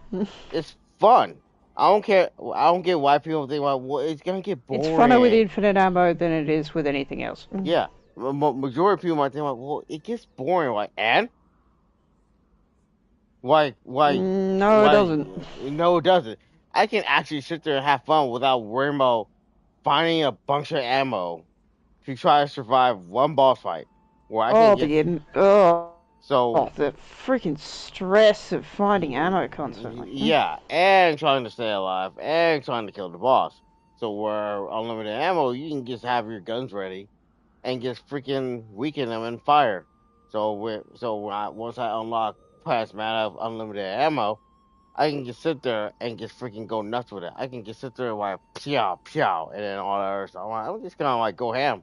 It's fun. I don't care. I don't get why people think, well, it's going to get boring. It's funner with infinite ammo than it is with anything else. Yeah. Majority of people might think, well, it gets boring. Like, and? Why? No, it doesn't. No, it doesn't. I can actually sit there and have fun without worrying about finding a bunch of ammo to try to survive one boss fight. Where I can the freaking stress of finding ammo constantly. Yeah, and trying to stay alive, and trying to kill the boss. So where unlimited ammo, you can just have your guns ready, and just freaking weaken them and fire. So once I unlock Plasmata of unlimited ammo, I can just sit there and just freaking go nuts with it. I can just sit there and like pyow pyow, and then all that other stuff. I'm just gonna like go ham.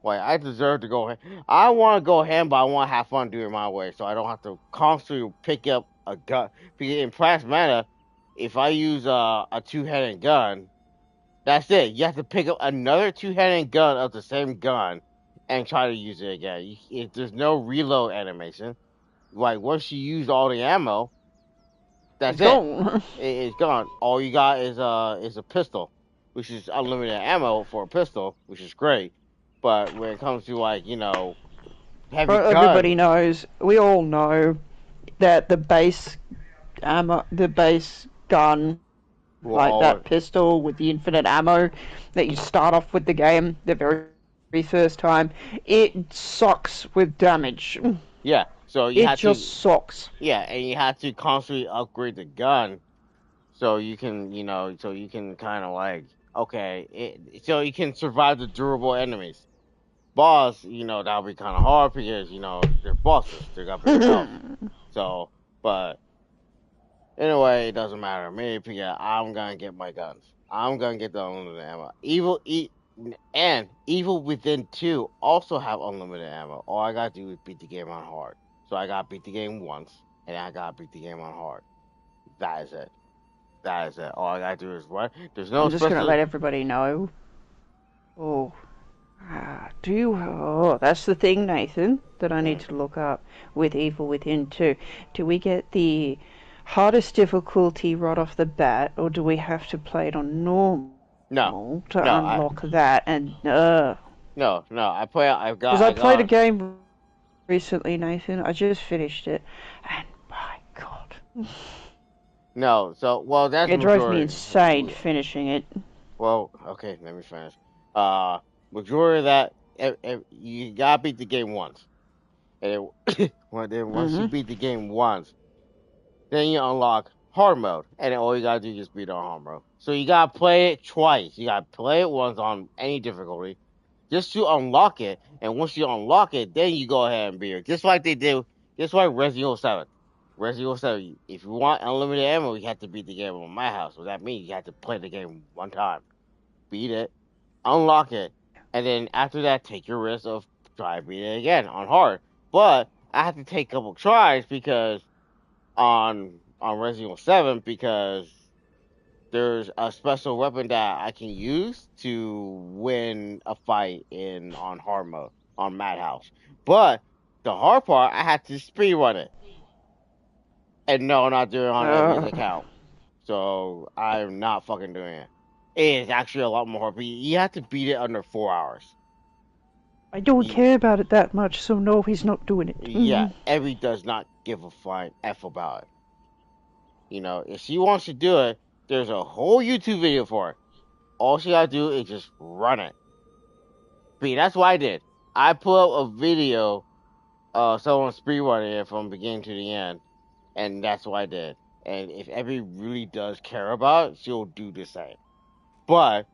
Like, I deserve to go ham. I want to go ham, but I want to have fun doing it my way, so I don't have to constantly pick up a gun. Because in Plasmata, if I use a two-handed gun, that's it. You have to pick up another two-handed gun of the same gun and try to use it again. There's no reload animation. Like, once you use all the ammo, that's it. It's gone. All you got is a pistol, which is unlimited ammo for a pistol, which is great. But when it comes to, like, heavy everybody knows, we all know that the base ammo, the base gun, that pistol with the infinite ammo that you start off with the game the very first time, it sucks with damage. Yeah, so it just sucks. Yeah, and you have to constantly upgrade the gun so you can, kind of like, okay, so you can survive the durable enemies. Boss, that'll be kind of hard because, they're bosses. They got big health. So, but anyway, it doesn't matter to me because I'm going to get my guns. I'm going to get the unlimited ammo. Evil Within 2 also have unlimited ammo. All I got to do is beat the game on hard. So I got to beat the game once, and I got to beat the game on hard. That is it. That is it. All I gotta do is run. There's no I'm just gonna let everybody know. Oh. That's the thing, Nathan, that I need to look up with Evil Within 2. Do we get the hardest difficulty right off the bat, or do we have to play it on normal to unlock that? And No. I played a game recently, Nathan. I just finished it, and my God. No, so that's it drove me insane finishing it. Well, okay, let me finish. Majority of that, you gotta beat the game once, and once you beat the game once, then you unlock hard mode, and then all you gotta do is just beat on hard mode. So you gotta play it twice. You gotta play it once on any difficulty, just to unlock it. And once you unlock it, then you go ahead and beat it, just like they do. Just like Resident Evil 7. Resident Evil 7. If you want unlimited ammo, you have to beat the game on my house. So that means you have to play the game one time, beat it, unlock it, and then after that, take your risk of try beat it again on hard. But I have to take a couple tries because on Resident Evil 7 because there's a special weapon that I can use to win a fight on hard mode on Madhouse. But the hard part, I had to speed run it, and no, I'm not doing it on Eddie's account. So I'm not fucking doing it. It is actually a lot more hard, but you have to beat it under 4 hours. I don't care about it that much, so no, he's not doing it. Yeah, Evie does not give a flying F about it. You know, if she wants to do it, there's a whole YouTube video for it. All she gotta do is just run it. But that's what I did. I put up a video of someone speedrunning it from beginning to the end, and that's what I did. And if Evie really does care about it, she'll do the same. But,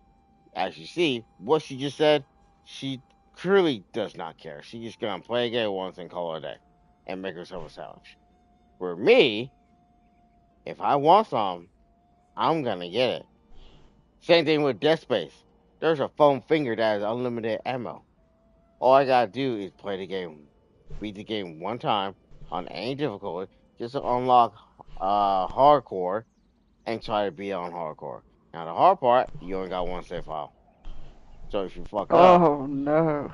as you see, what she just said, she clearly does not care. She's just gonna play a game once and call it a day. And make herself a sandwich. For me, if I want some, I'm gonna get it. Same thing with Dead Space. There's a foam finger that has unlimited ammo. All I gotta do is play the game, beat the game one time on any difficulty, just to unlock hardcore, and try to beat on hardcore. Now the hard part, you only got one save file. So if you fuck up, oh no,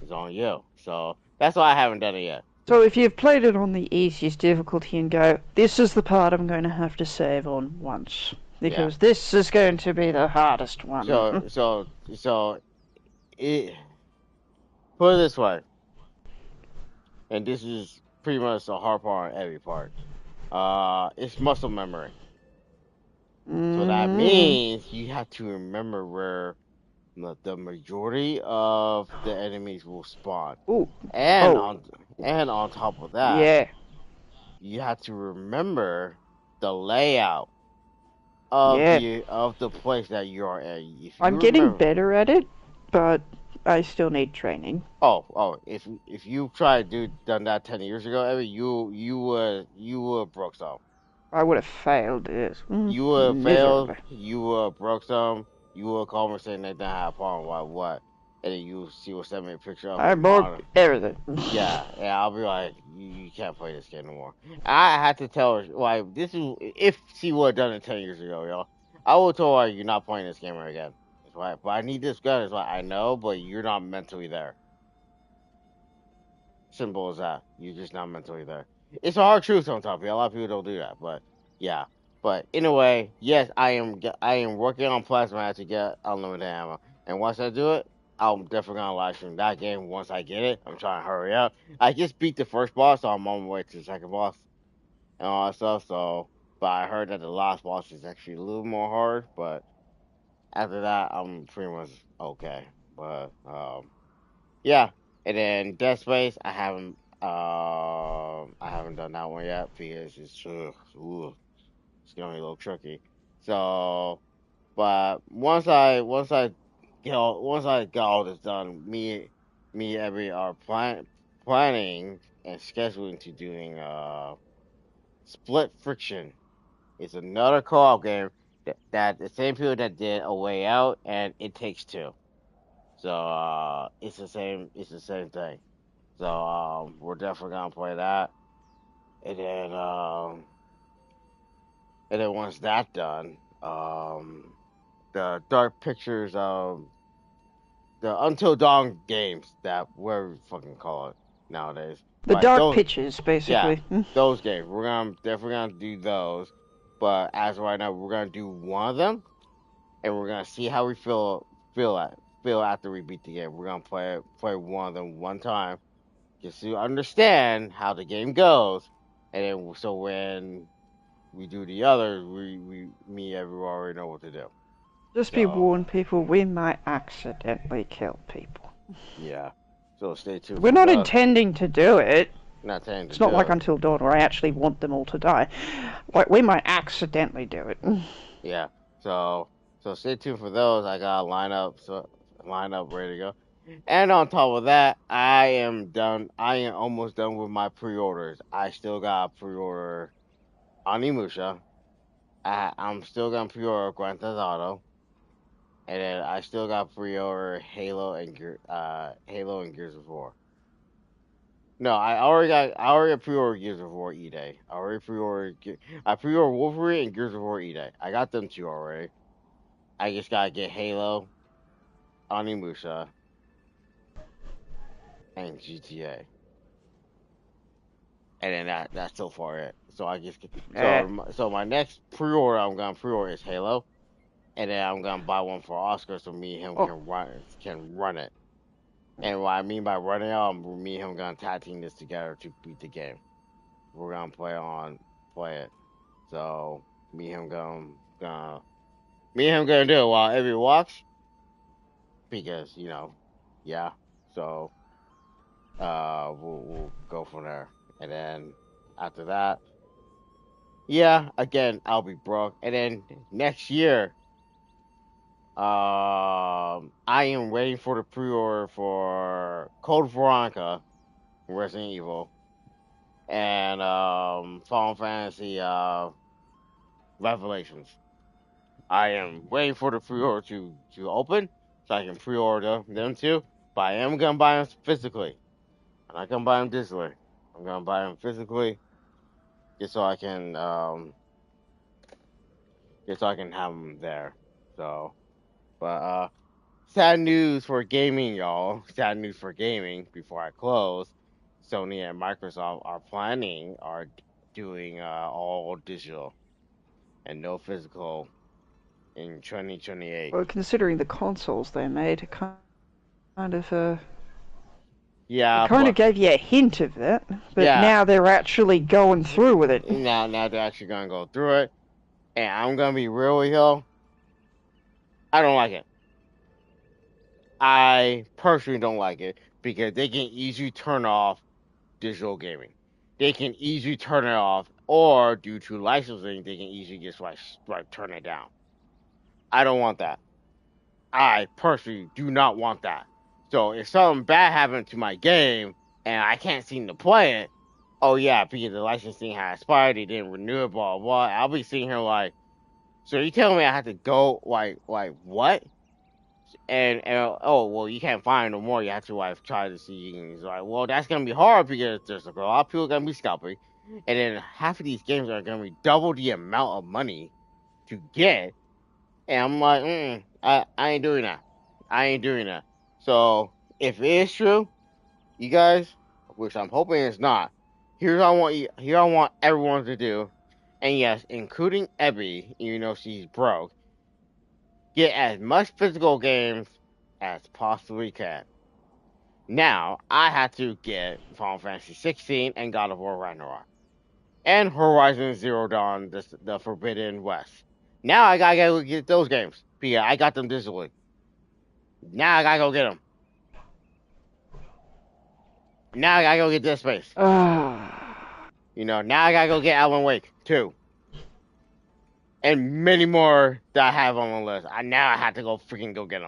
it's on you. So that's why I haven't done it yet. So if you've played it on the easiest difficulty and go, this is the part I'm going to have to save on once. Because this is going to be the hardest one. So it, put it this way, and this is pretty much the hard part on every part. It's muscle memory. So that means you have to remember where the majority of the enemies will spawn. Ooh. And on top of that, yeah, you have to remember the layout of the place that you are at. I'm getting better at it, but I still need training. If you tried to done that 10 years ago, you would have broke some. I would have failed this. You would have failed. You would have broke some. You would call me saying they didn't have a problem. What? And then she will send me a picture of it. I broke everything. Yeah, I'll be like, you can't play this game no more. I had to tell her, like, this is, if she would have done it 10 years ago, yo, I would have told her, you're not playing this game again. That's why, but I need this gun. It's like, I know, but you're not mentally there. Simple as that. You're just not mentally there. It's a hard truth on top of it. A lot of people don't do that, but yeah. But anyway, yes, I am working on Plasma to get unlimited ammo, and once I do it, I'm definitely gonna live stream that game once I get it. I'm trying to hurry up. I just beat the first boss, so I'm on my way to the second boss and all that stuff. So, but I heard that the last boss is actually a little more hard. But after that, I'm pretty much okay. But yeah. And then Dead Space, I haven't done that one yet because it's getting a little tricky. So, but once I get all this done, me and Evie are planning and scheduling to doing Split Friction. It's another co-op game that the same people that did A Way Out and It Takes Two. So it's the same thing. So we're definitely gonna play that. And And then once that's done, the Dark Pictures, the Until Dawn games that whatever you fucking call it nowadays. The Like Dark those, Pictures, yeah, basically. those games. We're gonna definitely gonna do those. But as of right now, we're gonna do one of them, and we're gonna see how we feel after we beat the game. We're gonna play one of them one time, just to understand how the game goes, and then so when we do the others, me, everyone already know what to do. Just be warned, people, we might accidentally kill people. Yeah. So stay tuned. We're not intending to do it. Not intending to It's not do like it. Until Dawn where I actually want them all to die. Like, we might accidentally do it. Yeah. So stay tuned for those. I got a lineup ready to go. And on top of that, I am done. I am almost done with my pre-orders. I still got pre-order Onimusha. I'm still gonna pre-order Grand Theft Auto. And then I still got pre-order Halo and Gears of War. No, I already pre-ordered Gears of War E-Day. I pre-ordered Wolverine and Gears of War E-Day. I got them two already. I just gotta get Halo, Onimusha, and GTA. And then that's so far it. So I just so my next pre-order I'm gonna pre-order is Halo. And then I'm gonna buy one for Oscar so me and him can run it. And what I mean by running it, me and him gonna tag team this together to beat the game. We're gonna play it. So me and him gonna do it while Evie walks. Because, yeah. So we'll go from there. And then after that, yeah, again I'll be broke. And then next year, I am waiting for the pre-order for Code Veronica, Resident Evil, and Final Fantasy Revelations. I am waiting for the pre-order to open so I can pre-order them too. But I am gonna buy them physically. I'm not gonna buy them digitally. I'm gonna buy them physically, just so I can have them there. So, but sad news for gaming, y'all. Sad news for gaming. Before I close, Sony and Microsoft are doing all digital and no physical in 2028. Well, considering the consoles they made, it kind of yeah, it kind of gave you a hint of that. But now they're actually going through with it. Now they're actually gonna go through it, and I'm gonna be real with y'all. I don't like it. I personally don't like it because they can easily turn off digital gaming. They can easily turn it off, or due to licensing, they can easily just like turn it down. I don't want that. I personally do not want that. So if something bad happened to my game and I can't seem to play it, oh yeah, because the licensing has expired, they didn't renew it, blah blah. I'll be sitting here like, so you telling me I have to go like what? And oh well, you can't find it no more. You have to try to see. And he's like, well, that's gonna be hard because there's a lot of people gonna be scalping, and then half of these games are gonna be double the amount of money to get. And I'm like, I ain't doing that. I ain't doing that. So if it is true, you guys, which I'm hoping it's not, here I want everyone to do, and yes, including Abby, even though she's broke, get as much physical games as possibly can. Now, I had to get Final Fantasy 16 and God of War Ragnarok. And Horizon Zero Dawn, the Forbidden West. Now I gotta go get those games. Because I got them digitally. Now I gotta go get them. Now I gotta go get Dead Space. Now I gotta go get Alan Wake, too. And many more that I have on the list. Now I have to go freaking go get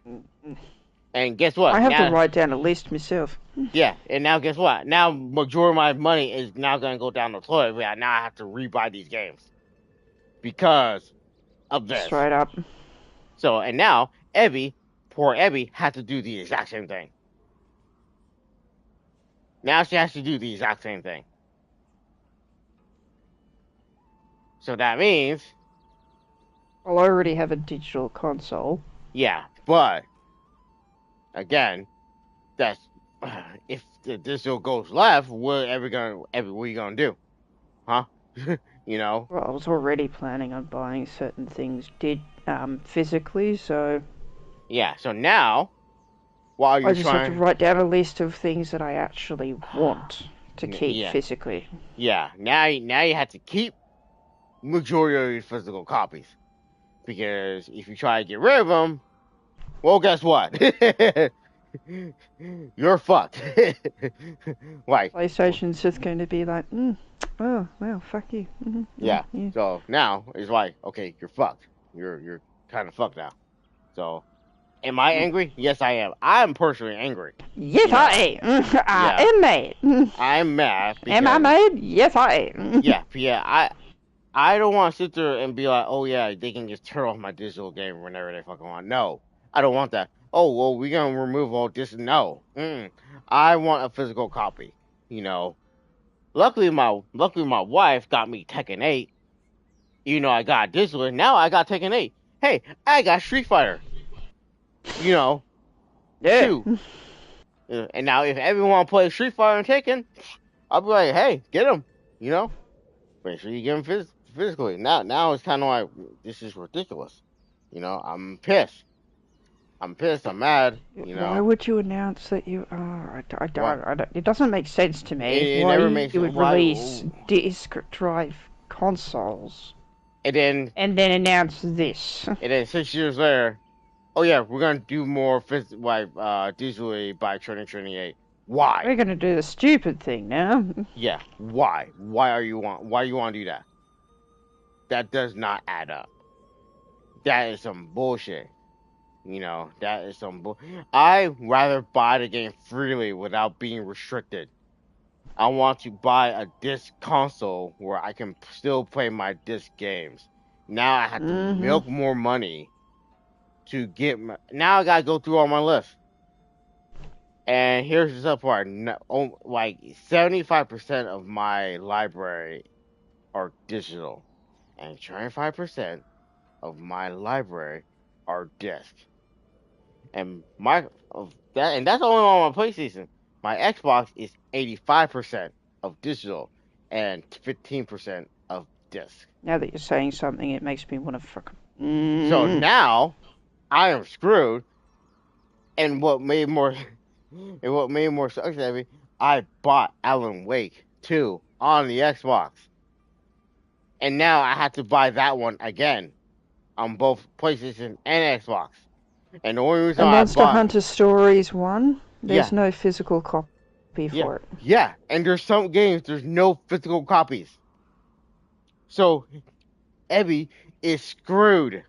them. And guess what? I have to write down a list myself. Yeah, and now guess what? Now majority of my money is now going to go down the toilet. Now I have to rebuy these games because of this. Straight up. So, and now poor Evie, had to do the exact same thing. Now she has to do the exact same thing. So that means... I'll already have a digital console. Yeah, but... Again, that's... If the digital goes left, what are you gonna do? Huh? You know? Well, I was already planning on buying certain things physically, so... Yeah, so now... While you're I just have to write down a list of things that I actually want to keep physically. Yeah, now you have to keep majority of your physical copies. Because if you try to get rid of them, well, guess what? You're fucked. Like, PlayStation's just going to be like, oh, well, fuck you. Mm-hmm, yeah. So now it's like, okay, you're fucked. You're kind of fucked now. So, am I angry? Yes, I am. I'm personally angry. Yes, I am. I am mad. I'm mad. Am I mad? Yes, I am. Yeah. I don't want to sit there and be like, oh yeah, they can just turn off my digital game whenever they fucking want. No, I don't want that. Oh well, we're gonna remove all this. No, I want a physical copy. You know, luckily my wife got me Tekken 8. You know, I got digital. Now I got Tekken 8. Hey, I got Street Fighter. You know, too. And now if everyone plays Street Fighter and Tekken, I'll be like, hey, get them. You know, make sure you get them physically. Now it's kind of like, this is ridiculous. You know, I'm pissed. I'm mad. You know. Why would you announce that you are? I don't. It doesn't make sense to me. It why never makes you would release disc drive consoles and then announce this. And then 6 years later, oh yeah, we're gonna do more digitally by 2028. Why? We're gonna do the stupid thing now. Yeah. Why? Why you want to do that? That does not add up. That is some bullshit. You know, that is some I'd rather buy the game freely without being restricted. I want to buy a disc console where I can still play my disc games. Now I have to milk more money to get now I gotta go through all my lists. And here's the part. Like 75% of my library are digital. And 25% of my library are disc. And that's only on my PlayStation. My Xbox is 85% of digital and 15% of disc. Now that you're saying something, it makes me want to So now I am screwed. And what made more sucks to me, I bought Alan Wake 2 on the Xbox. And now I have to buy that one again on both PlayStation and Xbox. And the only reason Monster Hunter Stories 1, there's no physical copy for it. Yeah, and there's some games there's no physical copies. So Abby is screwed.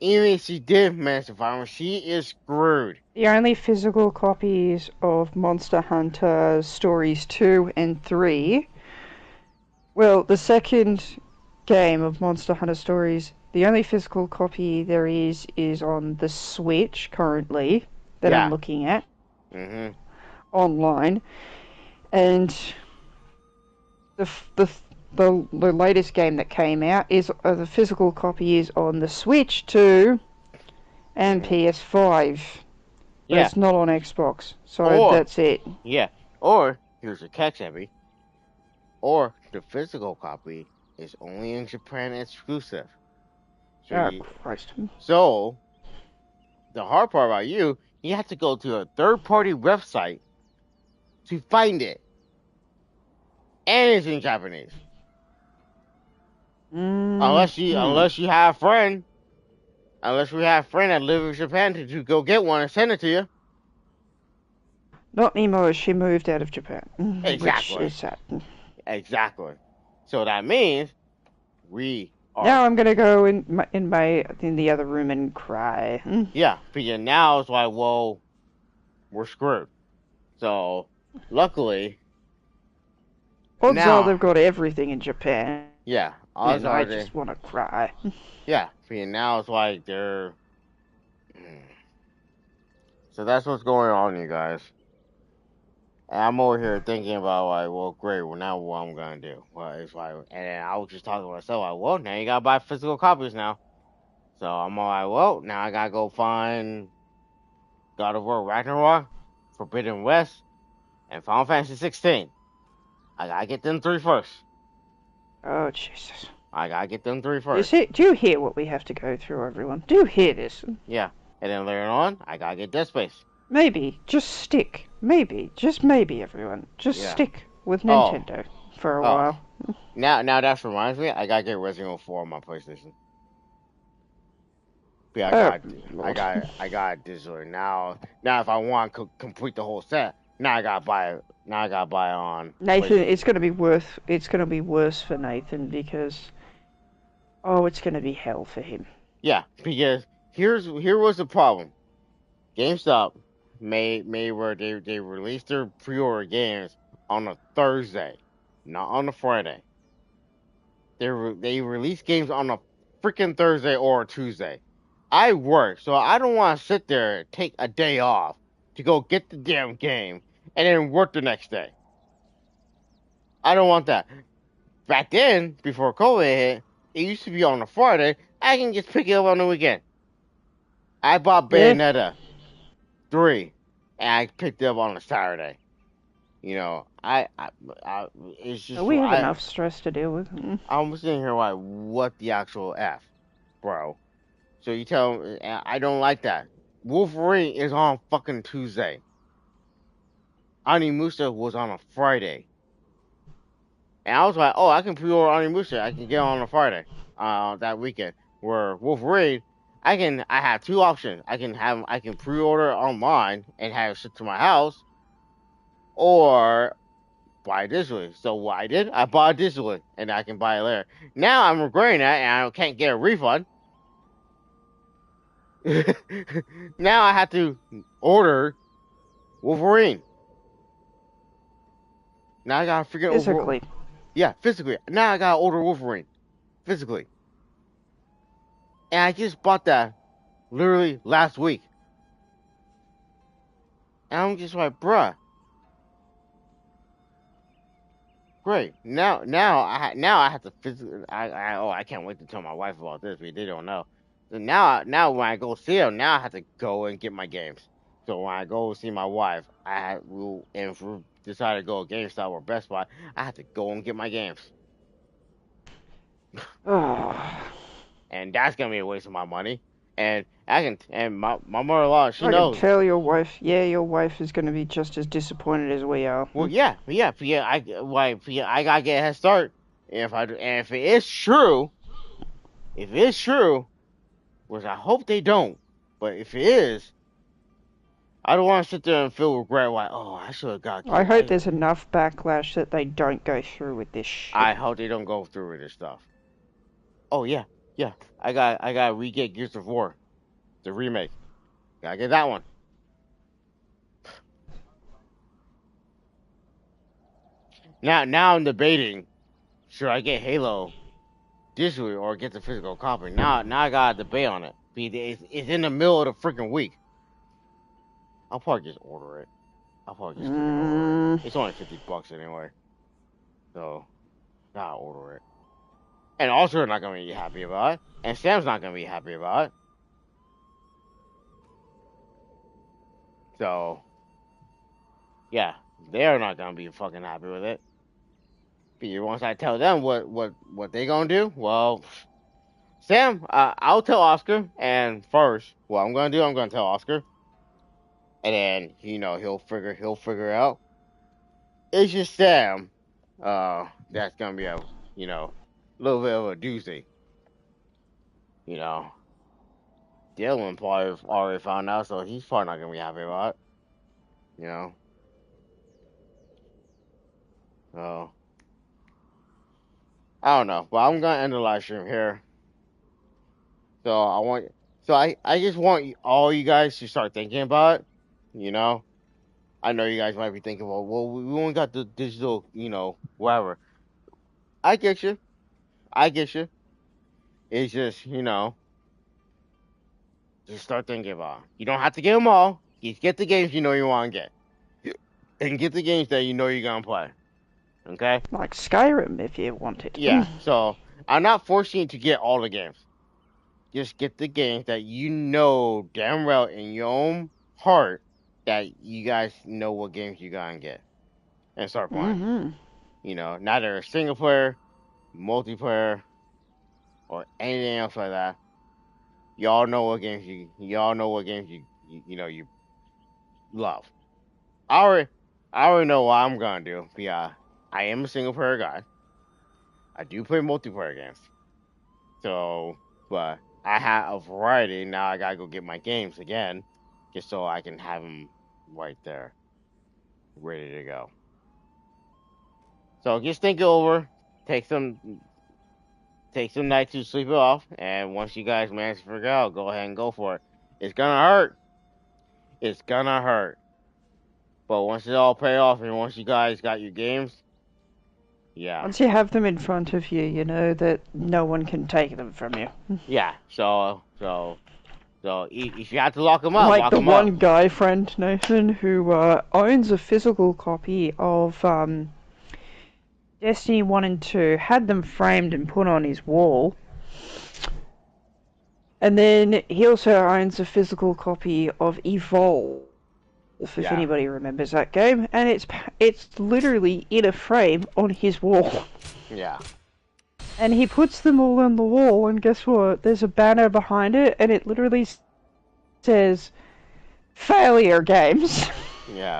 Even if she did Master Farmer, she is screwed. The only physical copies of Monster Hunter Stories 2 and 3... Well, the second game of Monster Hunter Stories, the only physical copy there is on the Switch currently, that I'm looking at, online. And the latest game that came out is the physical copy is on the Switch 2 and PS5. But it's not on Xbox, so that's it. Yeah, or here's a catch, Abby. Or the physical copy is only in Japan exclusive. So Christ. So the hard part about you have to go to a third-party website to find it, and it's in Japanese. Unless you have a friend. Unless we have a friend that lives in Japan to go get one and send it to you. Not anymore. She moved out of Japan. Exactly. Which is sad. Exactly. So that means we are... Now I'm gonna go in the other room and cry. Yeah, because now it's like, well, we're screwed. So, luckily... Odds are they've got everything in Japan. Yeah. And I just want to cry. Yeah, because now it's like they're... So that's what's going on, you guys. And I'm over here thinking about like, well, great. Well, now what I'm gonna do? Well, it's like, and then I was just talking to myself like, well, now you gotta buy physical copies now. So I'm all like, well, now I gotta go find God of War Ragnarok, Forbidden West, and Final Fantasy 16. I gotta get them three first. Oh, Jesus. I gotta get them three first. Do you hear what we have to go through, everyone? Do you hear this? Yeah. And then later on, I gotta get Dead Space. Maybe, just stick. Maybe, just maybe, everyone. Just stick with Nintendo for a while. Now that reminds me, I gotta get Resident Evil 4 on my PlayStation. Yeah, I got it digitally. Now if I want to complete the whole set, now I gotta buy it. Now I gotta buy it on Nathan. It's gonna be worse for Nathan because it's gonna be hell for him. Yeah, because here was the problem. GameStop made where they released their pre-order games on a Thursday, not on a Friday. They release games on a freaking Thursday or a Tuesday. I work, so I don't want to sit there and take a day off to go get the damn game and then work the next day. I don't want that. Back then, before COVID hit, it used to be on a Friday. I can just pick it up on the weekend. I bought Bayonetta 3, and I picked it up on a Saturday. You know, it's just... We have enough stress to deal with. I'm sitting here like, what the actual F, bro? So you tell me, I don't like that. Wolverine is on fucking Tuesday. Onimusha was on a Friday. And I was like, oh, I can pre-order Onimusha. I can get on a Friday, that weekend. Where Wolverine, I have two options. I can pre-order online and have it shipped to my house, or buy it digitally. So what I did, I bought it digitally, and I can buy it later. Now I'm regretting that, and I can't get a refund. Now I have to order Wolverine. Now I gotta figure out physically. Yeah, physically. Now I gotta order Wolverine physically, and I just bought that literally last week. And I'm just like, bruh. Great. Now I have to physically. I can't wait to tell my wife about this, but they don't know. So now when I go see them, now I have to go and get my games. So when I go see my wife, and if we decide to go to GameStop or Best Buy, I have to go and get my games. And that's gonna be a waste of my money. And my mother-in-law, she knows. I can tell your wife, your wife is gonna be just as disappointed as we are. Well, yeah. I gotta get a head start. And if it is true, which I hope they don't, but if it is, I don't want to sit there and feel regret. Like, oh, I should have got. I hope there's enough backlash that they don't go through with this shit. I hope they don't go through with this stuff. Oh yeah. I got re-get Gears of War, the remake. Gotta get that one. Now I'm debating, should I get Halo digitally or get the physical copy? Now I gotta debate on it. It's in the middle of the freaking week. I'll probably just order it. Order it. It's only $50 anyway, so I'll order it. And also, they're not gonna be happy about it, and Sam's not gonna be happy about it. So, yeah, they're not gonna be fucking happy with it. But once I tell them what they gonna do, well, Sam, I'll tell Oscar, and first, what I'm gonna do, I'm gonna tell Oscar, and then he'll figure out. It's just Sam, that's gonna be a little bit of a doozy. Dylan probably already found out, so he's probably not gonna be happy about it. So I don't know, but I'm gonna end the live stream here. So I just want all you guys to start thinking about it. I know you guys might be thinking, well, we only got the digital, whatever. I get you. It's just, just start thinking about it. You don't have to get them all. You get the games you know you want to get. and get the games that you know you're gonna play. Okay? Like Skyrim, if you want it. Yeah, so I'm not forcing you to get all the games. Just get the games that you know damn well in your own heart that you guys know what games you gotta get. And start playing. Mm-hmm. You know, neither single player, multiplayer, or anything else like that. Y'all know what games you love. I already know what I'm gonna do. Yeah, I am a single player guy. I do play multiplayer games. So, but I have a variety. Now I gotta go get my games again, just so I can have them right there, ready to go. So just think it over. Take some night to sleep it off, and once you guys manage to figure out, go ahead and go for it. It's gonna hurt. It's gonna hurt. But once it all pay off, and once you guys got your games, yeah. Once you have them in front of you, you know that no one can take them from you. Yeah. So if you have to lock them up, like lock the them one up. guy friend, Nathan, who owns a physical copy of Destiny 1 and 2, had them framed and put on his wall. And then he also owns a physical copy of Evolve, if anybody remembers that game, and it's literally in a frame on his wall. Yeah. And he puts them all on the wall, and guess what? There's a banner behind it, and it literally says, "Failure games." Yeah.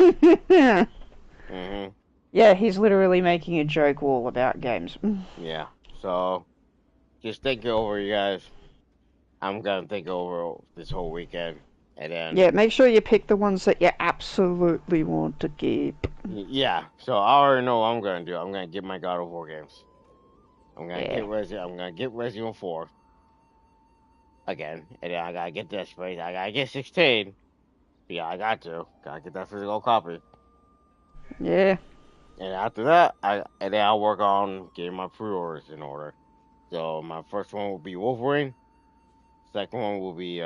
Mm-hmm. Yeah, he's literally making a joke wall about games. Yeah. So just think it over, you guys. I'm gonna think over this whole weekend, and then make sure you pick the ones that you absolutely want to keep. Yeah. So I already know what I'm gonna do. I'm gonna get my God of War games. I'm gonna get Resident 4 again, and then I gotta get this space. I gotta get 16. Yeah, I gotta get that physical copy. Yeah. And after that, I'll work on getting my pre-orders in order. So my first one will be Wolverine. Second one will be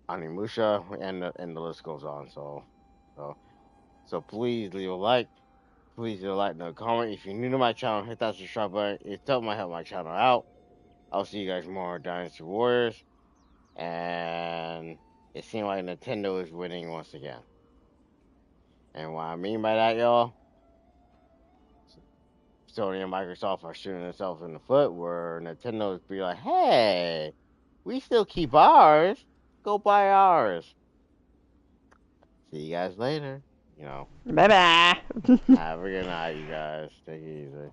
Animusha, and the list goes on. So please leave a like. Please leave a like and a comment. If you're new to my channel, hit that subscribe button. It might help my channel out. I'll see you guys more on Dynasty Warriors. And it seems like Nintendo is winning once again. And what I mean by that, y'all, Sony and Microsoft are shooting themselves in the foot, where Nintendo is be like, hey, we still keep ours. Go buy ours. See you guys later. You know. Bye-bye. Have a good night, you guys. Take it easy.